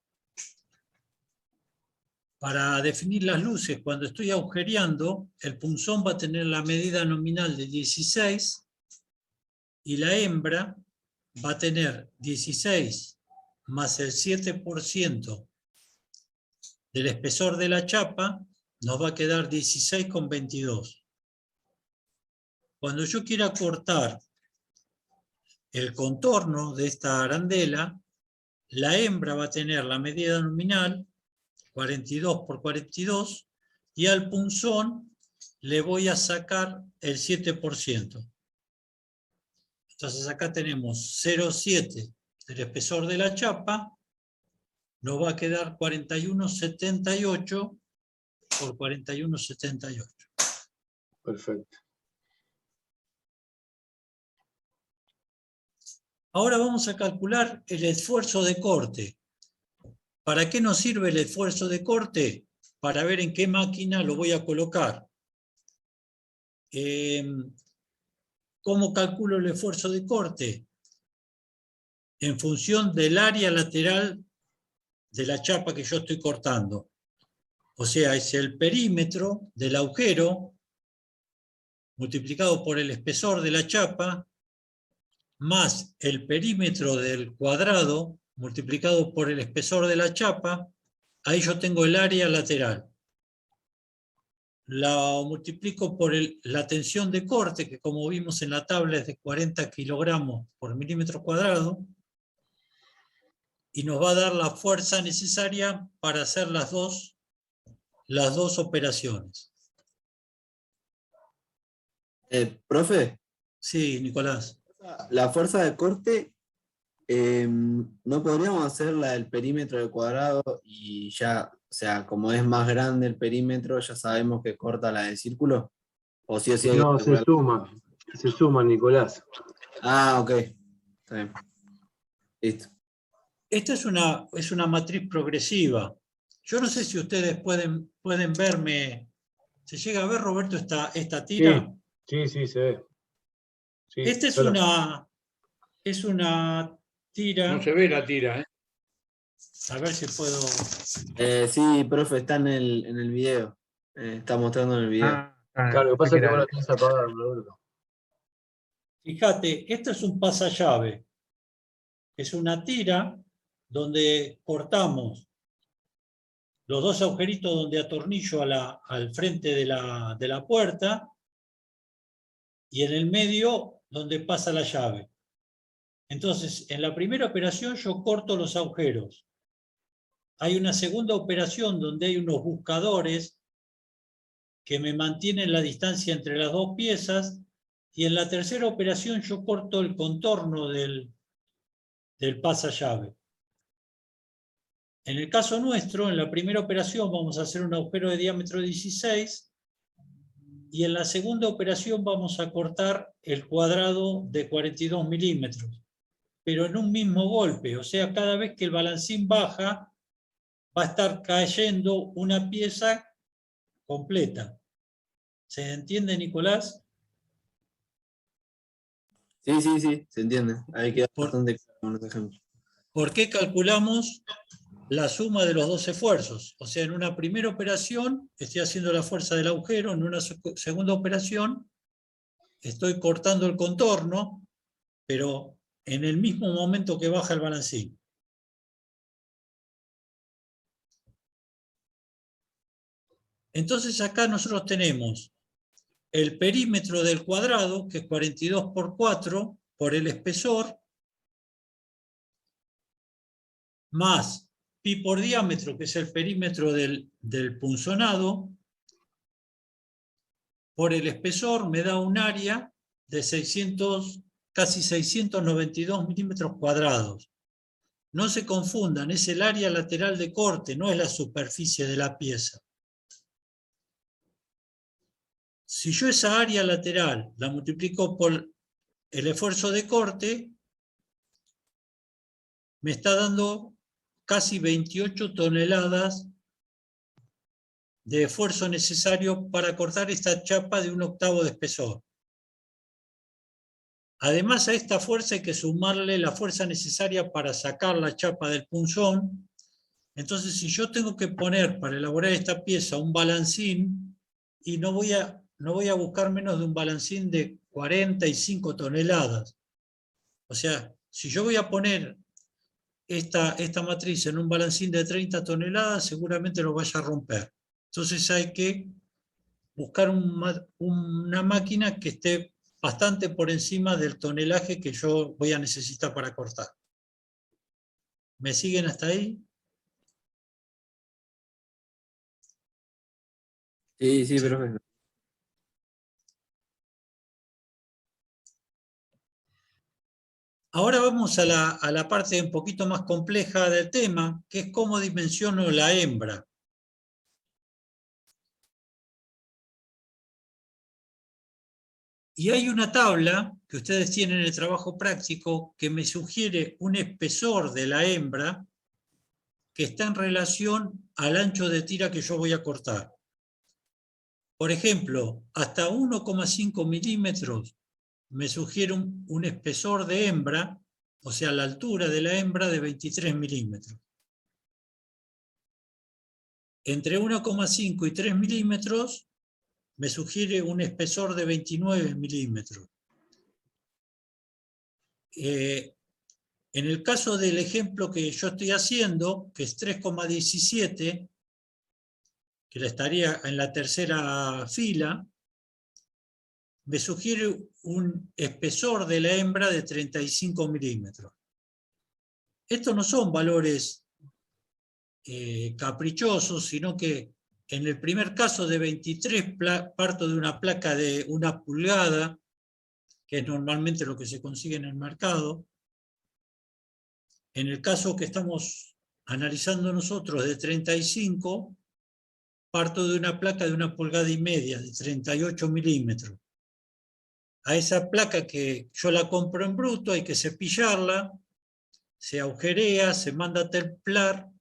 para definir las luces, cuando estoy agujereando, el punzón va a tener la medida nominal de 16 y la hembra va a tener 16 más el 7% del espesor de la chapa, nos va a quedar 16,22. Cuando yo quiera cortar el contorno de esta arandela, la hembra va a tener la medida nominal 42 por 42 y al punzón le voy a sacar el 7%. Entonces acá tenemos 0,7 del espesor de la chapa, nos va a quedar 41,78 por 41,78. Perfecto. Ahora vamos a calcular el esfuerzo de corte. ¿Para qué nos sirve el esfuerzo de corte? Para ver en qué máquina lo voy a colocar. ¿Cómo calculo el esfuerzo de corte? En función del área lateral de la chapa que yo estoy cortando. O sea, es el perímetro del agujero multiplicado por el espesor de la chapa más el perímetro del cuadrado multiplicado por el espesor de la chapa. Ahí yo tengo el área lateral. La multiplico por la tensión de corte, que como vimos en la tabla es de 40 kilogramos por milímetro cuadrado, y nos va a dar la fuerza necesaria para hacer las dos operaciones. Profe, Sí, Nicolás. la fuerza de corte, ¿no podríamos hacer la del perímetro del cuadrado y ya, o sea, como es más grande el perímetro, ya sabemos que corta la del círculo? ¿O sí o sí hay que No, se calcular? suma, Nicolás. Ah, ok. Está bien. Listo. Esta es una matriz progresiva. Yo no sé si ustedes pueden verme. ¿Se llega a ver, Roberto, esta tira? Sí, se ve. Sí, Esta es una tira. No se ve la tira, ¿eh? A ver si puedo. Sí, profe, está en el video. Está mostrando en el video. Claro, lo que pasa es que vos la tenés apagada, Roberto. Fíjate, esto es un pasallave. Es una tira donde cortamos los dos agujeritos donde atornillo al frente de la puerta y en el medio donde pasa la llave. Entonces, en la primera operación yo corto los agujeros. Hay una segunda operación donde hay unos buscadores que me mantienen la distancia entre las dos piezas, y en la tercera operación yo corto el contorno del pasallave. En el caso nuestro, en la primera operación vamos a hacer un agujero de diámetro 16 y en la segunda operación vamos a cortar el cuadrado de 42 milímetros, pero en un mismo golpe. O sea, cada vez que el balancín baja, va a estar cayendo una pieza completa. ¿Se entiende, Nicolás? Sí, se entiende. Ahí queda bastante claro con los ejemplos. ¿Por qué calculamos la suma de los dos esfuerzos? O sea, en una primera operación estoy haciendo la fuerza del agujero, en una segunda operación estoy cortando el contorno, pero en el mismo momento que baja el balancín. Entonces acá nosotros tenemos el perímetro del cuadrado, que es 42 por 4, por el espesor, más pi por diámetro, que es el perímetro del punzonado, por el espesor me da un área de casi 692 milímetros cuadrados. No se confundan, es el área lateral de corte, no es la superficie de la pieza. Si yo esa área lateral la multiplico por el esfuerzo de corte, me está dando casi 28 toneladas de esfuerzo necesario para cortar esta chapa de 1/8 de espesor. Además, a esta fuerza hay que sumarle la fuerza necesaria para sacar la chapa del punzón. Entonces, si yo tengo que poner para elaborar esta pieza un balancín, y no voy a buscar menos de un balancín de 45 toneladas. O sea, si yo voy a poner esta matriz en un balancín de 30 toneladas, seguramente lo vaya a romper. Entonces hay que buscar una máquina que esté bastante por encima del tonelaje que yo voy a necesitar para cortar. ¿Me siguen hasta ahí? Sí, sí, perfecto. Ahora vamos a la parte un poquito más compleja del tema, que es cómo dimensiono la hembra. Y hay una tabla que ustedes tienen en el trabajo práctico que me sugiere un espesor de la hembra que está en relación al ancho de tira que yo voy a cortar. Por ejemplo, hasta 1,5 milímetros me sugiere un espesor de hembra, o sea, la altura de la hembra de 23 milímetros. Entre 1,5 y 3 milímetros me sugiere un espesor de 29 milímetros. En el caso del ejemplo que yo estoy haciendo, que es 3,17, que la estaría en la tercera fila, me sugiere un espesor de la hembra de 35 milímetros. Estos no son valores caprichosos, sino que en el primer caso de 23 parto de una placa de 1 pulgada, que es normalmente lo que se consigue en el mercado. En el caso que estamos analizando nosotros de 35, parto de una placa de 1,5 pulgadas, de 38 milímetros. A esa placa que yo la compro en bruto hay que cepillarla, se agujerea, se manda a templar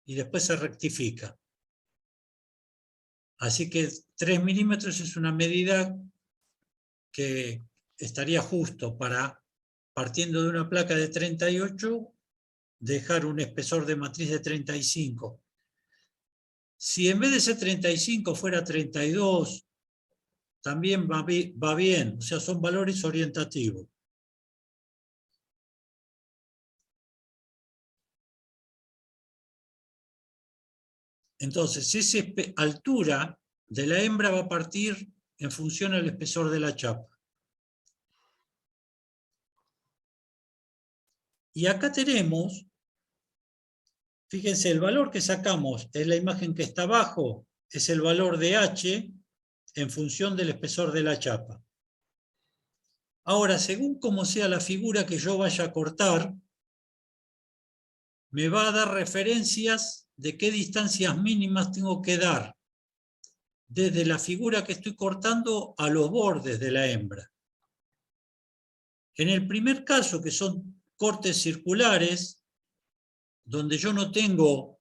y después se rectifica. Así que 3 milímetros es una medida que estaría justo para, partiendo de una placa de 38, dejar un espesor de matriz de 35. Si en vez de ser 35 fuera 32, también va bien, o sea, son valores orientativos. Entonces, esa altura de la hembra va a partir en función al espesor de la chapa. Y acá tenemos, fíjense, el valor que sacamos es la imagen que está abajo, es el valor de H en función del espesor de la chapa. Ahora, según como sea la figura que yo vaya a cortar, me va a dar referencias de qué distancias mínimas tengo que dar desde la figura que estoy cortando a los bordes de la hembra. En el primer caso, que son cortes circulares, donde yo no tengo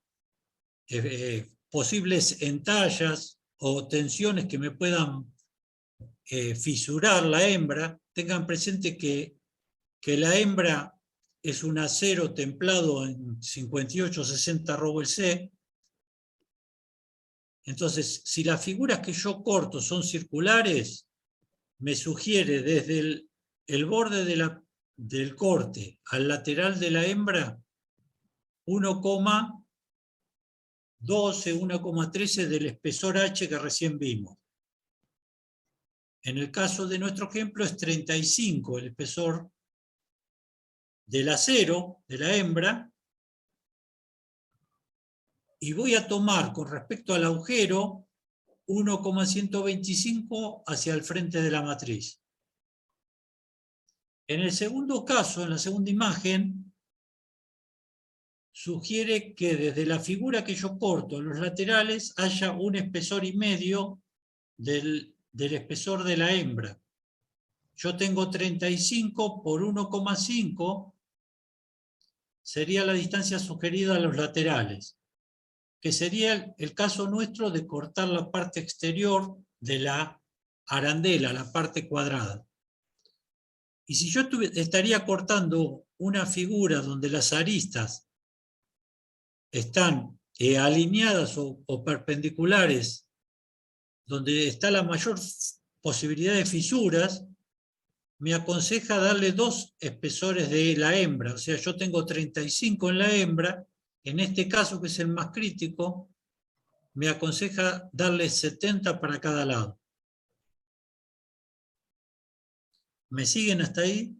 posibles entallas o tensiones que me puedan fisurar la hembra, tengan presente que la hembra es un acero templado en 5860 C. Entonces, si las figuras que yo corto son circulares, me sugiere desde el borde del corte al lateral de la hembra 1,12, 1,13 del espesor H que recién vimos. En el caso de nuestro ejemplo es 35 el espesor del acero de la hembra, y voy a tomar con respecto al agujero 1,125 hacia el frente de la matriz. En el segundo caso, en la segunda imagen, sugiere que desde la figura que yo corto en los laterales haya un espesor y medio del espesor de la hembra. Yo tengo 35 por 1,5, sería la distancia sugerida a los laterales, que sería el caso nuestro de cortar la parte exterior de la arandela, la parte cuadrada. Y si yo estaría cortando una figura donde las aristas están alineadas o perpendiculares, donde está la mayor posibilidad de fisuras, me aconseja darle 2 espesores de la hembra. O sea, yo tengo 35 en la hembra, en este caso que es el más crítico, me aconseja darle 70 para cada lado. ¿Me siguen hasta ahí?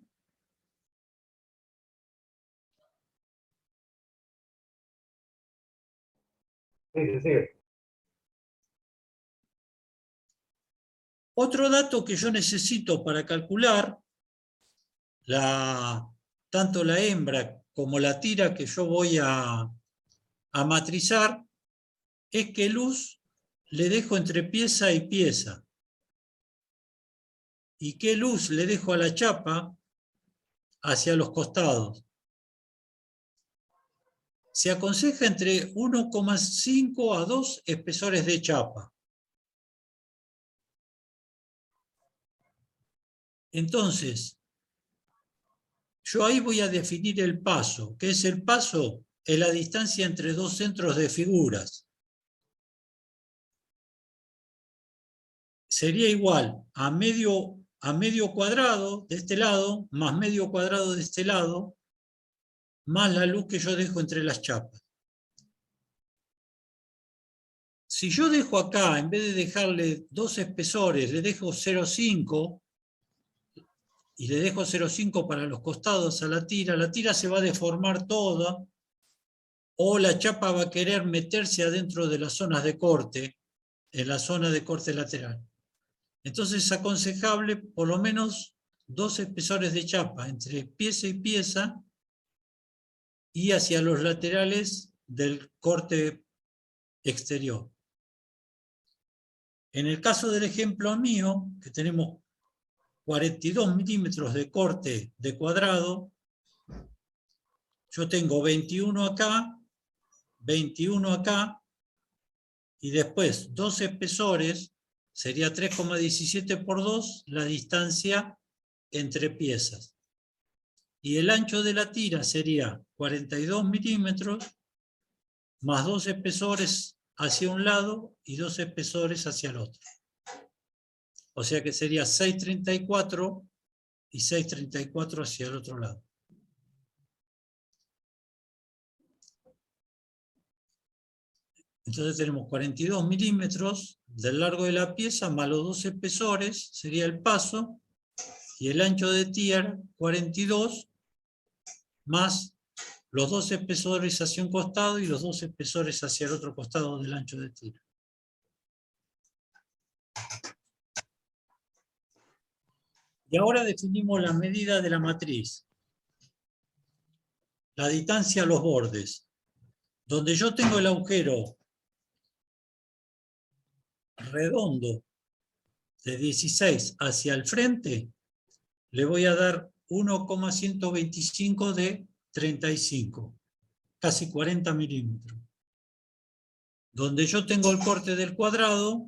Sí, sí. Otro dato que yo necesito para calcular tanto la hembra como la tira que yo voy a matrizar es qué luz le dejo entre pieza y pieza y qué luz le dejo a la chapa hacia los costados. Se aconseja entre 1,5 a 2 espesores de chapa. Entonces, yo ahí voy a definir el paso. ¿Qué es el paso? Es la distancia entre dos centros de figuras. Sería igual a medio cuadrado de este lado, más medio cuadrado de este lado, más la luz que yo dejo entre las chapas. Si yo dejo acá, en vez de dejarle 2 espesores, le dejo 0,5 y le dejo 0,5 para los costados a la tira se va a deformar toda, o la chapa va a querer meterse adentro de las zonas de corte, en la zona de corte lateral. Entonces es aconsejable por lo menos 2 espesores de chapa entre pieza y pieza y hacia los laterales del corte exterior. En el caso del ejemplo mío, que tenemos 42 milímetros de corte de cuadrado, yo tengo 21 acá, 21 acá, y después 2 espesores, sería 3,17 por 2 la distancia entre piezas. Y el ancho de la tira sería 42 milímetros, más 2 espesores hacia un lado y 2 espesores hacia el otro. O sea que sería 6,34 y 6,34 hacia el otro lado. Entonces tenemos 42 milímetros del largo de la pieza más los 2 espesores, sería el paso, y el ancho de tira 42 más los 2 espesores hacia un costado y los 2 espesores hacia el otro costado del ancho de tira. Y ahora definimos la medida de la matriz. La distancia a los bordes. Donde yo tengo el agujero redondo de 16 hacia el frente, le voy a dar 1,125 de 35, casi 40 milímetros. Donde yo tengo el corte del cuadrado,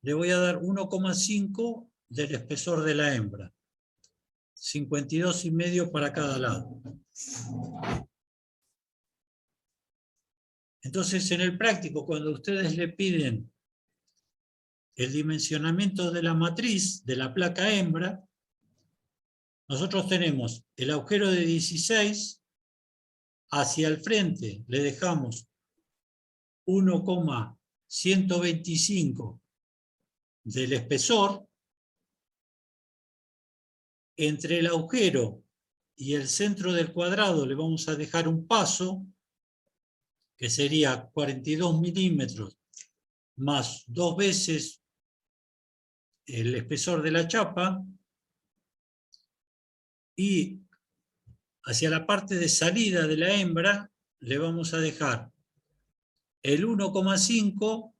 le voy a dar 1,5 del espesor de la hembra, 52,5 para cada lado. Entonces, en el práctico, cuando ustedes le piden el dimensionamiento de la matriz de la placa hembra, nosotros tenemos el agujero de 16, hacia el frente le dejamos 1,125 del espesor, entre el agujero y el centro del cuadrado le vamos a dejar un paso, que sería 42 milímetros, más 2 veces el espesor de la chapa, y hacia la parte de salida de la hembra le vamos a dejar el 1,5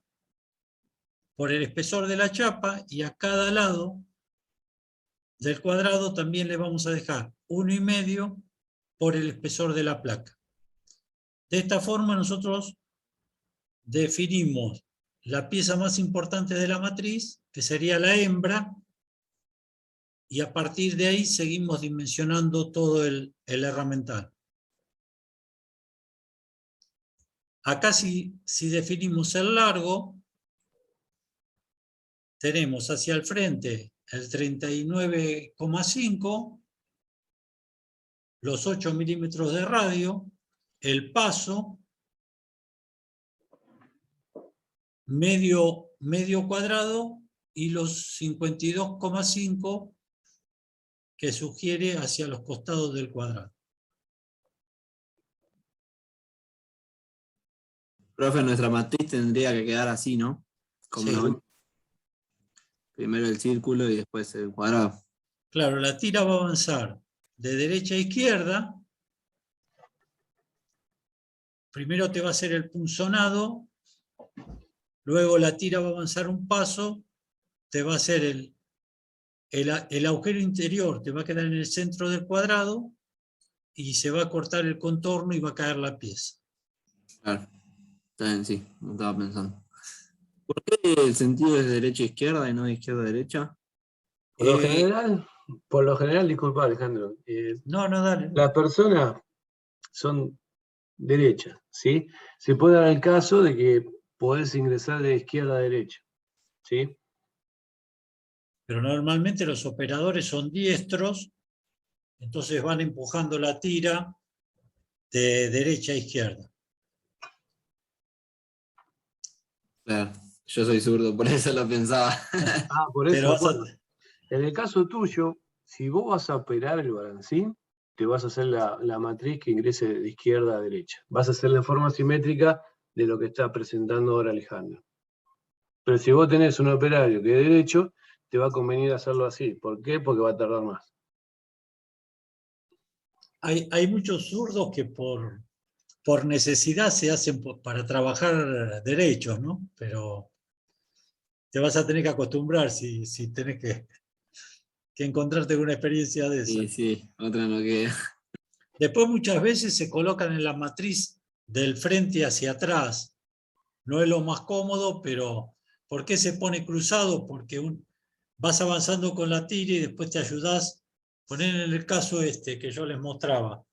por el espesor de la chapa, y a cada lado del cuadrado también le vamos a dejar 1,5 por el espesor de la placa. De esta forma nosotros definimos la pieza más importante de la matriz, que sería la hembra, y a partir de ahí seguimos dimensionando todo el herramental. Acá si definimos el largo, tenemos hacia el frente el 39,5, los 8 milímetros de radio, el paso, medio cuadrado, y los 52,5 que sugiere hacia los costados del cuadrado. Profe, nuestra matriz tendría que quedar así, ¿no? Como Sí. la ven. Primero el círculo y después el cuadrado. Claro, la tira va a avanzar de derecha a izquierda. Primero te va a hacer el punzonado, luego la tira va a avanzar un paso, te va a hacer el agujero interior, te va a quedar en el centro del cuadrado y se va a cortar el contorno y va a caer la pieza. Claro. Está bien, sí, no estaba pensando. ¿Por qué el sentido es de derecha a izquierda y no de izquierda a derecha? Por lo general, disculpa Alejandro, No, dale. las personas son derechas, ¿sí? Se puede dar el caso de que podés ingresar de izquierda a derecha, ¿sí? Pero normalmente los operadores son diestros, entonces van empujando la tira de derecha a izquierda. Claro, yo soy zurdo, por eso lo pensaba. Por Pero eso, bueno, en el caso tuyo, si vos vas a operar el balancín, te vas a hacer la matriz que ingrese de izquierda a derecha. Vas a hacer la forma simétrica de lo que está presentando ahora Alejandro. Pero si vos tenés un operario que es derecho, te va a convenir hacerlo así. ¿Por qué? Porque va a tardar más. hay muchos zurdos que por necesidad se hacen para trabajar derechos, ¿no? Pero te vas a tener que acostumbrar si tenés que encontrarte con una experiencia de esa. Sí, otra no queda. Después muchas veces se colocan en la matriz del frente hacia atrás. No es lo más cómodo, pero ¿por qué se pone cruzado? Porque vas avanzando con la tira y después te ayudás. Poner en el caso que yo les mostraba.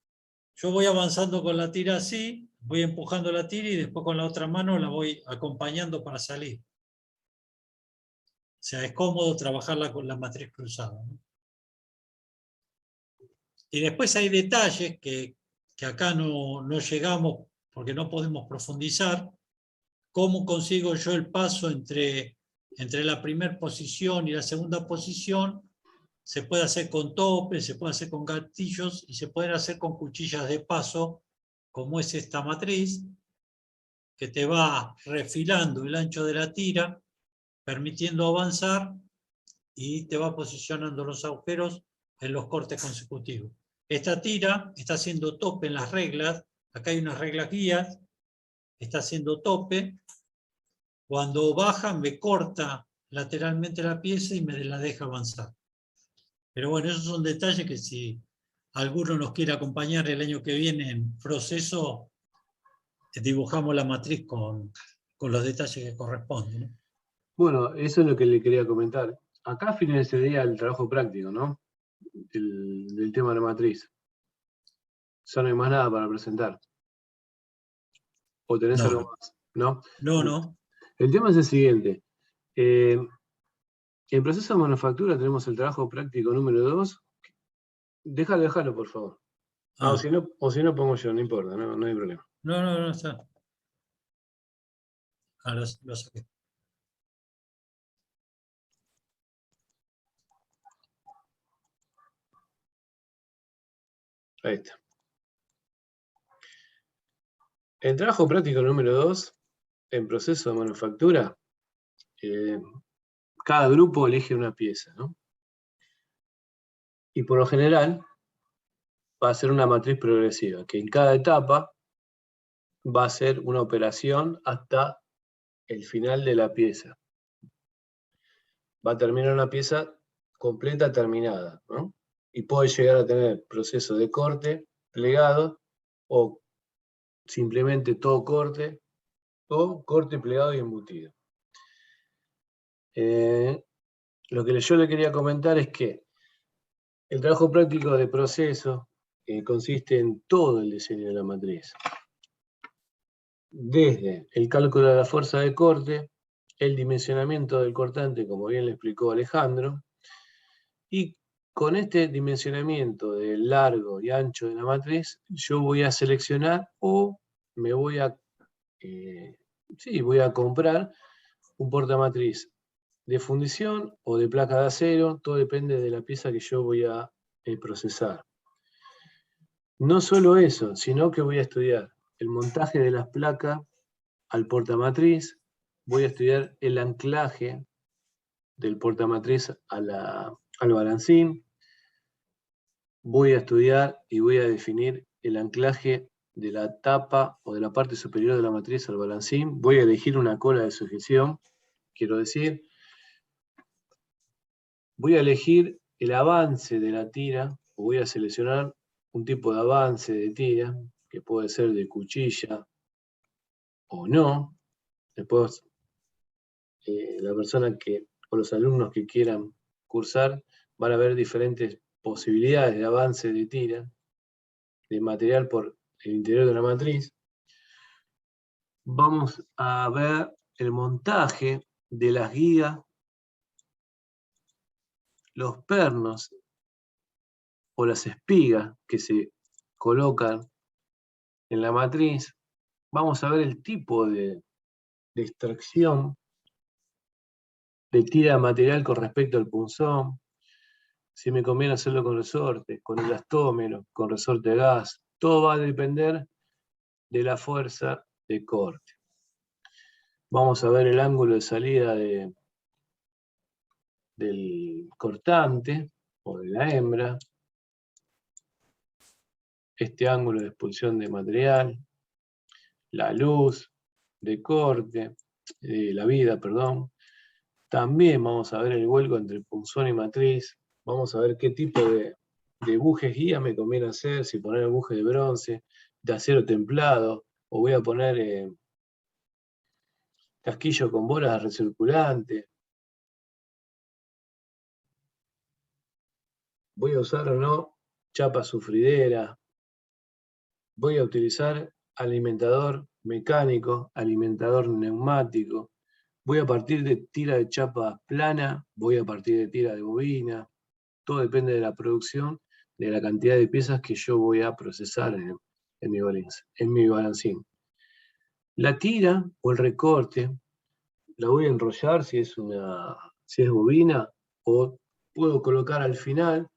Yo voy avanzando con la tira así, voy empujando la tira y después con la otra mano la voy acompañando para salir. O sea, es cómodo trabajarla con la matriz cruzada, ¿no? Y después hay detalles que acá no llegamos porque no podemos profundizar. ¿Cómo consigo yo el paso entre la primera posición y la segunda posición? Se puede hacer con topes, se puede hacer con gatillos y se pueden hacer con cuchillas de paso, como es esta matriz, que te va refilando el ancho de la tira, permitiendo avanzar y te va posicionando los agujeros en los cortes consecutivos. Esta tira está haciendo tope en las reglas, acá hay unas reglas guías, está haciendo tope. Cuando baja me corta lateralmente la pieza y me la deja avanzar. Pero bueno, esos son detalles que si alguno nos quiere acompañar el año que viene en proceso, dibujamos la matriz con los detalles que corresponden, ¿no? Bueno, eso es lo que le quería comentar. Acá finalizaría el trabajo práctico, ¿no? Del tema de la matriz. Ya no hay más nada para presentar. ¿O tenés No. algo más? ¿No? No. El tema es el siguiente. En proceso de manufactura tenemos el trabajo práctico número 2. Déjalo, por favor. O si no pongo yo, no importa, no hay problema. No, está. Lo saqué. Ahí está. El trabajo práctico número 2, en proceso de manufactura, cada grupo elige una pieza, ¿no? Y por lo general va a ser una matriz progresiva, que en cada etapa va a ser una operación hasta el final de la pieza. Va a terminar una pieza completa terminada, ¿no? Y puede llegar a tener proceso de corte, plegado, o simplemente todo corte, o corte, plegado y embutido. Lo que yo le quería comentar es que el trabajo práctico de proceso consiste en todo el diseño de la matriz. Desde el cálculo de la fuerza de corte, el dimensionamiento del cortante, como bien le explicó Alejandro, y con este dimensionamiento del largo y ancho de la matriz, yo voy a seleccionar o me voy a comprar un portamatriz de fundición o de placa de acero, todo depende de la pieza que yo voy a procesar. No solo eso, sino que voy a estudiar el montaje de las placas al portamatriz, voy a estudiar el anclaje del portamatriz al balancín. Voy a estudiar y voy a definir el anclaje de la tapa o de la parte superior de la matriz al balancín. Voy a elegir una cola de sujeción, quiero decir. Voy a elegir el avance de la tira, o voy a seleccionar un tipo de avance de tira, que puede ser de cuchilla o no. Después, la persona o los alumnos que quieran cursar van a ver diferentes posibilidades de avance de tira, de material por el interior de la matriz. Vamos a ver el montaje de las guías, los pernos o las espigas que se colocan en la matriz. Vamos a ver el tipo de extracción de tira de material con respecto al punzón, si me conviene hacerlo con resorte, con elastómero, con resorte de gas. Todo va a depender de la fuerza de corte. Vamos a ver el ángulo de salida del cortante o de la hembra, este ángulo de expulsión de material, la luz de corte, la vida, perdón. También vamos a ver el vuelco entre punzón y matriz. Vamos a ver qué tipo de bujes guía me conviene hacer, si poner buje de bronce, de acero templado, o voy a poner casquillo con bolas recirculantes. Voy a usar o no chapa sufridera. Voy a utilizar alimentador mecánico, alimentador neumático. Voy a partir de tira de chapa plana, voy a partir de tira de bobina. Todo depende de la producción, de la cantidad de piezas que yo voy a procesar en mi balancín. La tira o el recorte la voy a enrollar si es bobina, o puedo colocar al final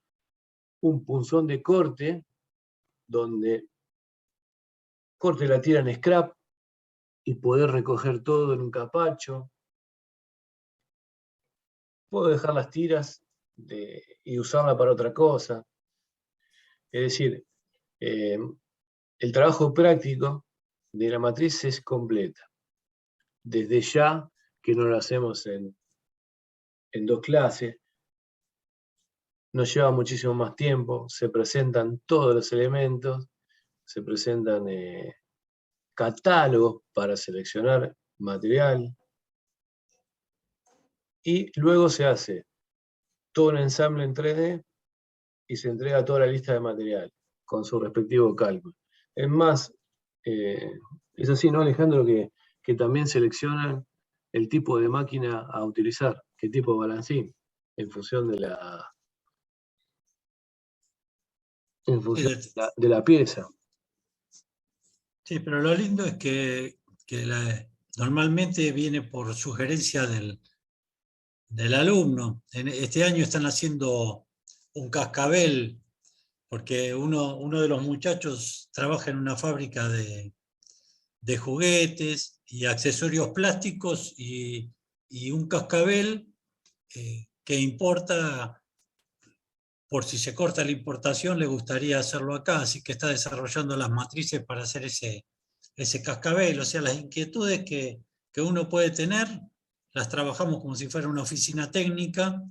un punzón de corte donde corte la tira en scrap y poder recoger todo en un capacho. Puedo dejar las tiras y usarla para otra cosa. Es decir, el trabajo práctico de la matriz es completa. Desde ya que no lo hacemos en 2 clases, nos lleva muchísimo más tiempo, se presentan todos los elementos, se presentan catálogos para seleccionar material, y luego se hace todo un ensamble en 3D y se entrega toda la lista de material con su respectivo cálculo. Es más, es así, ¿no, Alejandro? Que también seleccionan el tipo de máquina a utilizar, qué tipo de balancín, en función de la pieza. Sí, pero lo lindo es que normalmente viene por sugerencia del alumno. Este año están haciendo un cascabel, porque uno de los muchachos trabaja en una fábrica de juguetes y accesorios plásticos, y un cascabel que importa. Por si se corta la importación, le gustaría hacerlo acá, así que está desarrollando las matrices para hacer ese cascabel. O sea, las inquietudes que uno puede tener, las trabajamos como si fuera una oficina técnica,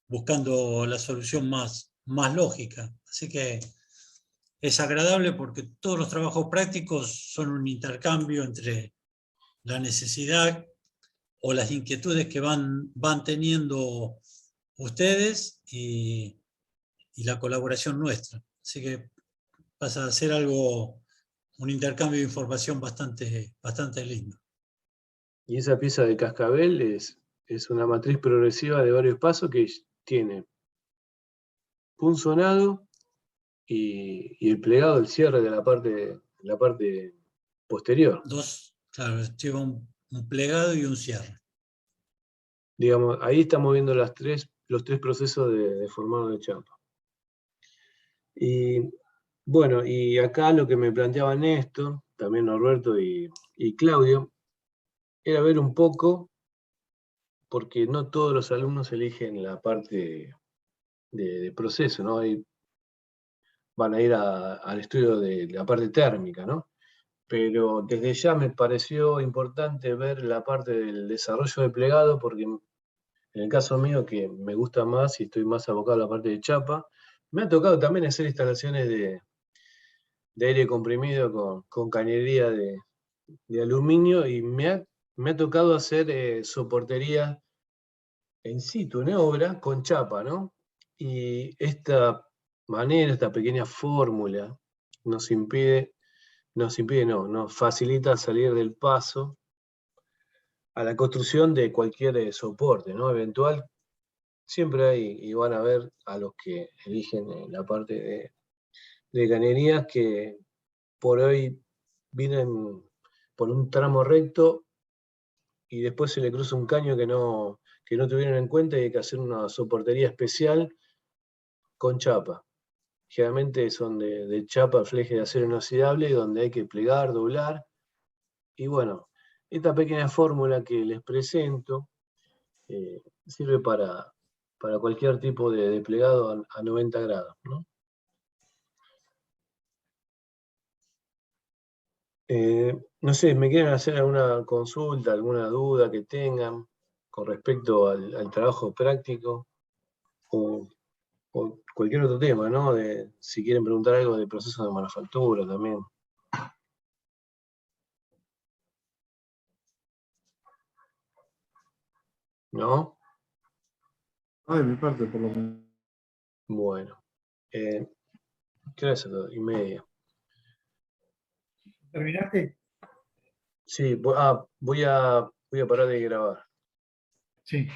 buscando la solución más lógica. Así que es agradable porque todos los trabajos prácticos son un intercambio entre la necesidad o las inquietudes que van teniendo ustedes y la colaboración nuestra. Así que pasa a ser un intercambio de información bastante lindo. Y esa pieza de cascabel es una matriz progresiva de varios pasos que tiene punzonado y el plegado, el cierre de la parte posterior. Claro, lleva un plegado y un cierre. Digamos, ahí estamos viendo los tres procesos de formado de chapa. Y bueno, y acá lo que me planteaba Néstor, también Norberto y Claudio, era ver un poco porque no todos los alumnos eligen la parte de proceso, ¿no? Van a ir al estudio de la parte térmica, ¿no? Pero desde ya me pareció importante ver la parte del desarrollo de plegado, porque en el caso mío, que me gusta más y estoy más abocado a la parte de chapa, me ha tocado también hacer instalaciones de aire comprimido con cañería de aluminio, y me ha tocado hacer soportería en situ, en obra, con chapa, ¿no? Y esta manera, esta pequeña fórmula, nos facilita salir del paso a la construcción de cualquier soporte, ¿no? Eventual. Siempre hay, y van a ver a los que eligen la parte de cañerías, que por hoy vienen por un tramo recto y después se le cruza un caño que no tuvieron en cuenta, y hay que hacer una soportería especial con chapa. Generalmente son de chapa, fleje de acero inoxidable, donde hay que plegar, doblar. Y bueno, esta pequeña fórmula que les presento sirve para cualquier tipo de plegado a 90 grados, ¿no? No sé, ¿me quieren hacer alguna consulta, alguna duda que tengan con respecto al trabajo práctico? O cualquier otro tema, ¿no? Si quieren preguntar algo de procesos de manufactura también. ¿No? De mi parte, por lo menos. Bueno. ¿Qué hora es? 2:30. ¿Terminaste? Sí, voy a parar de grabar. Sí.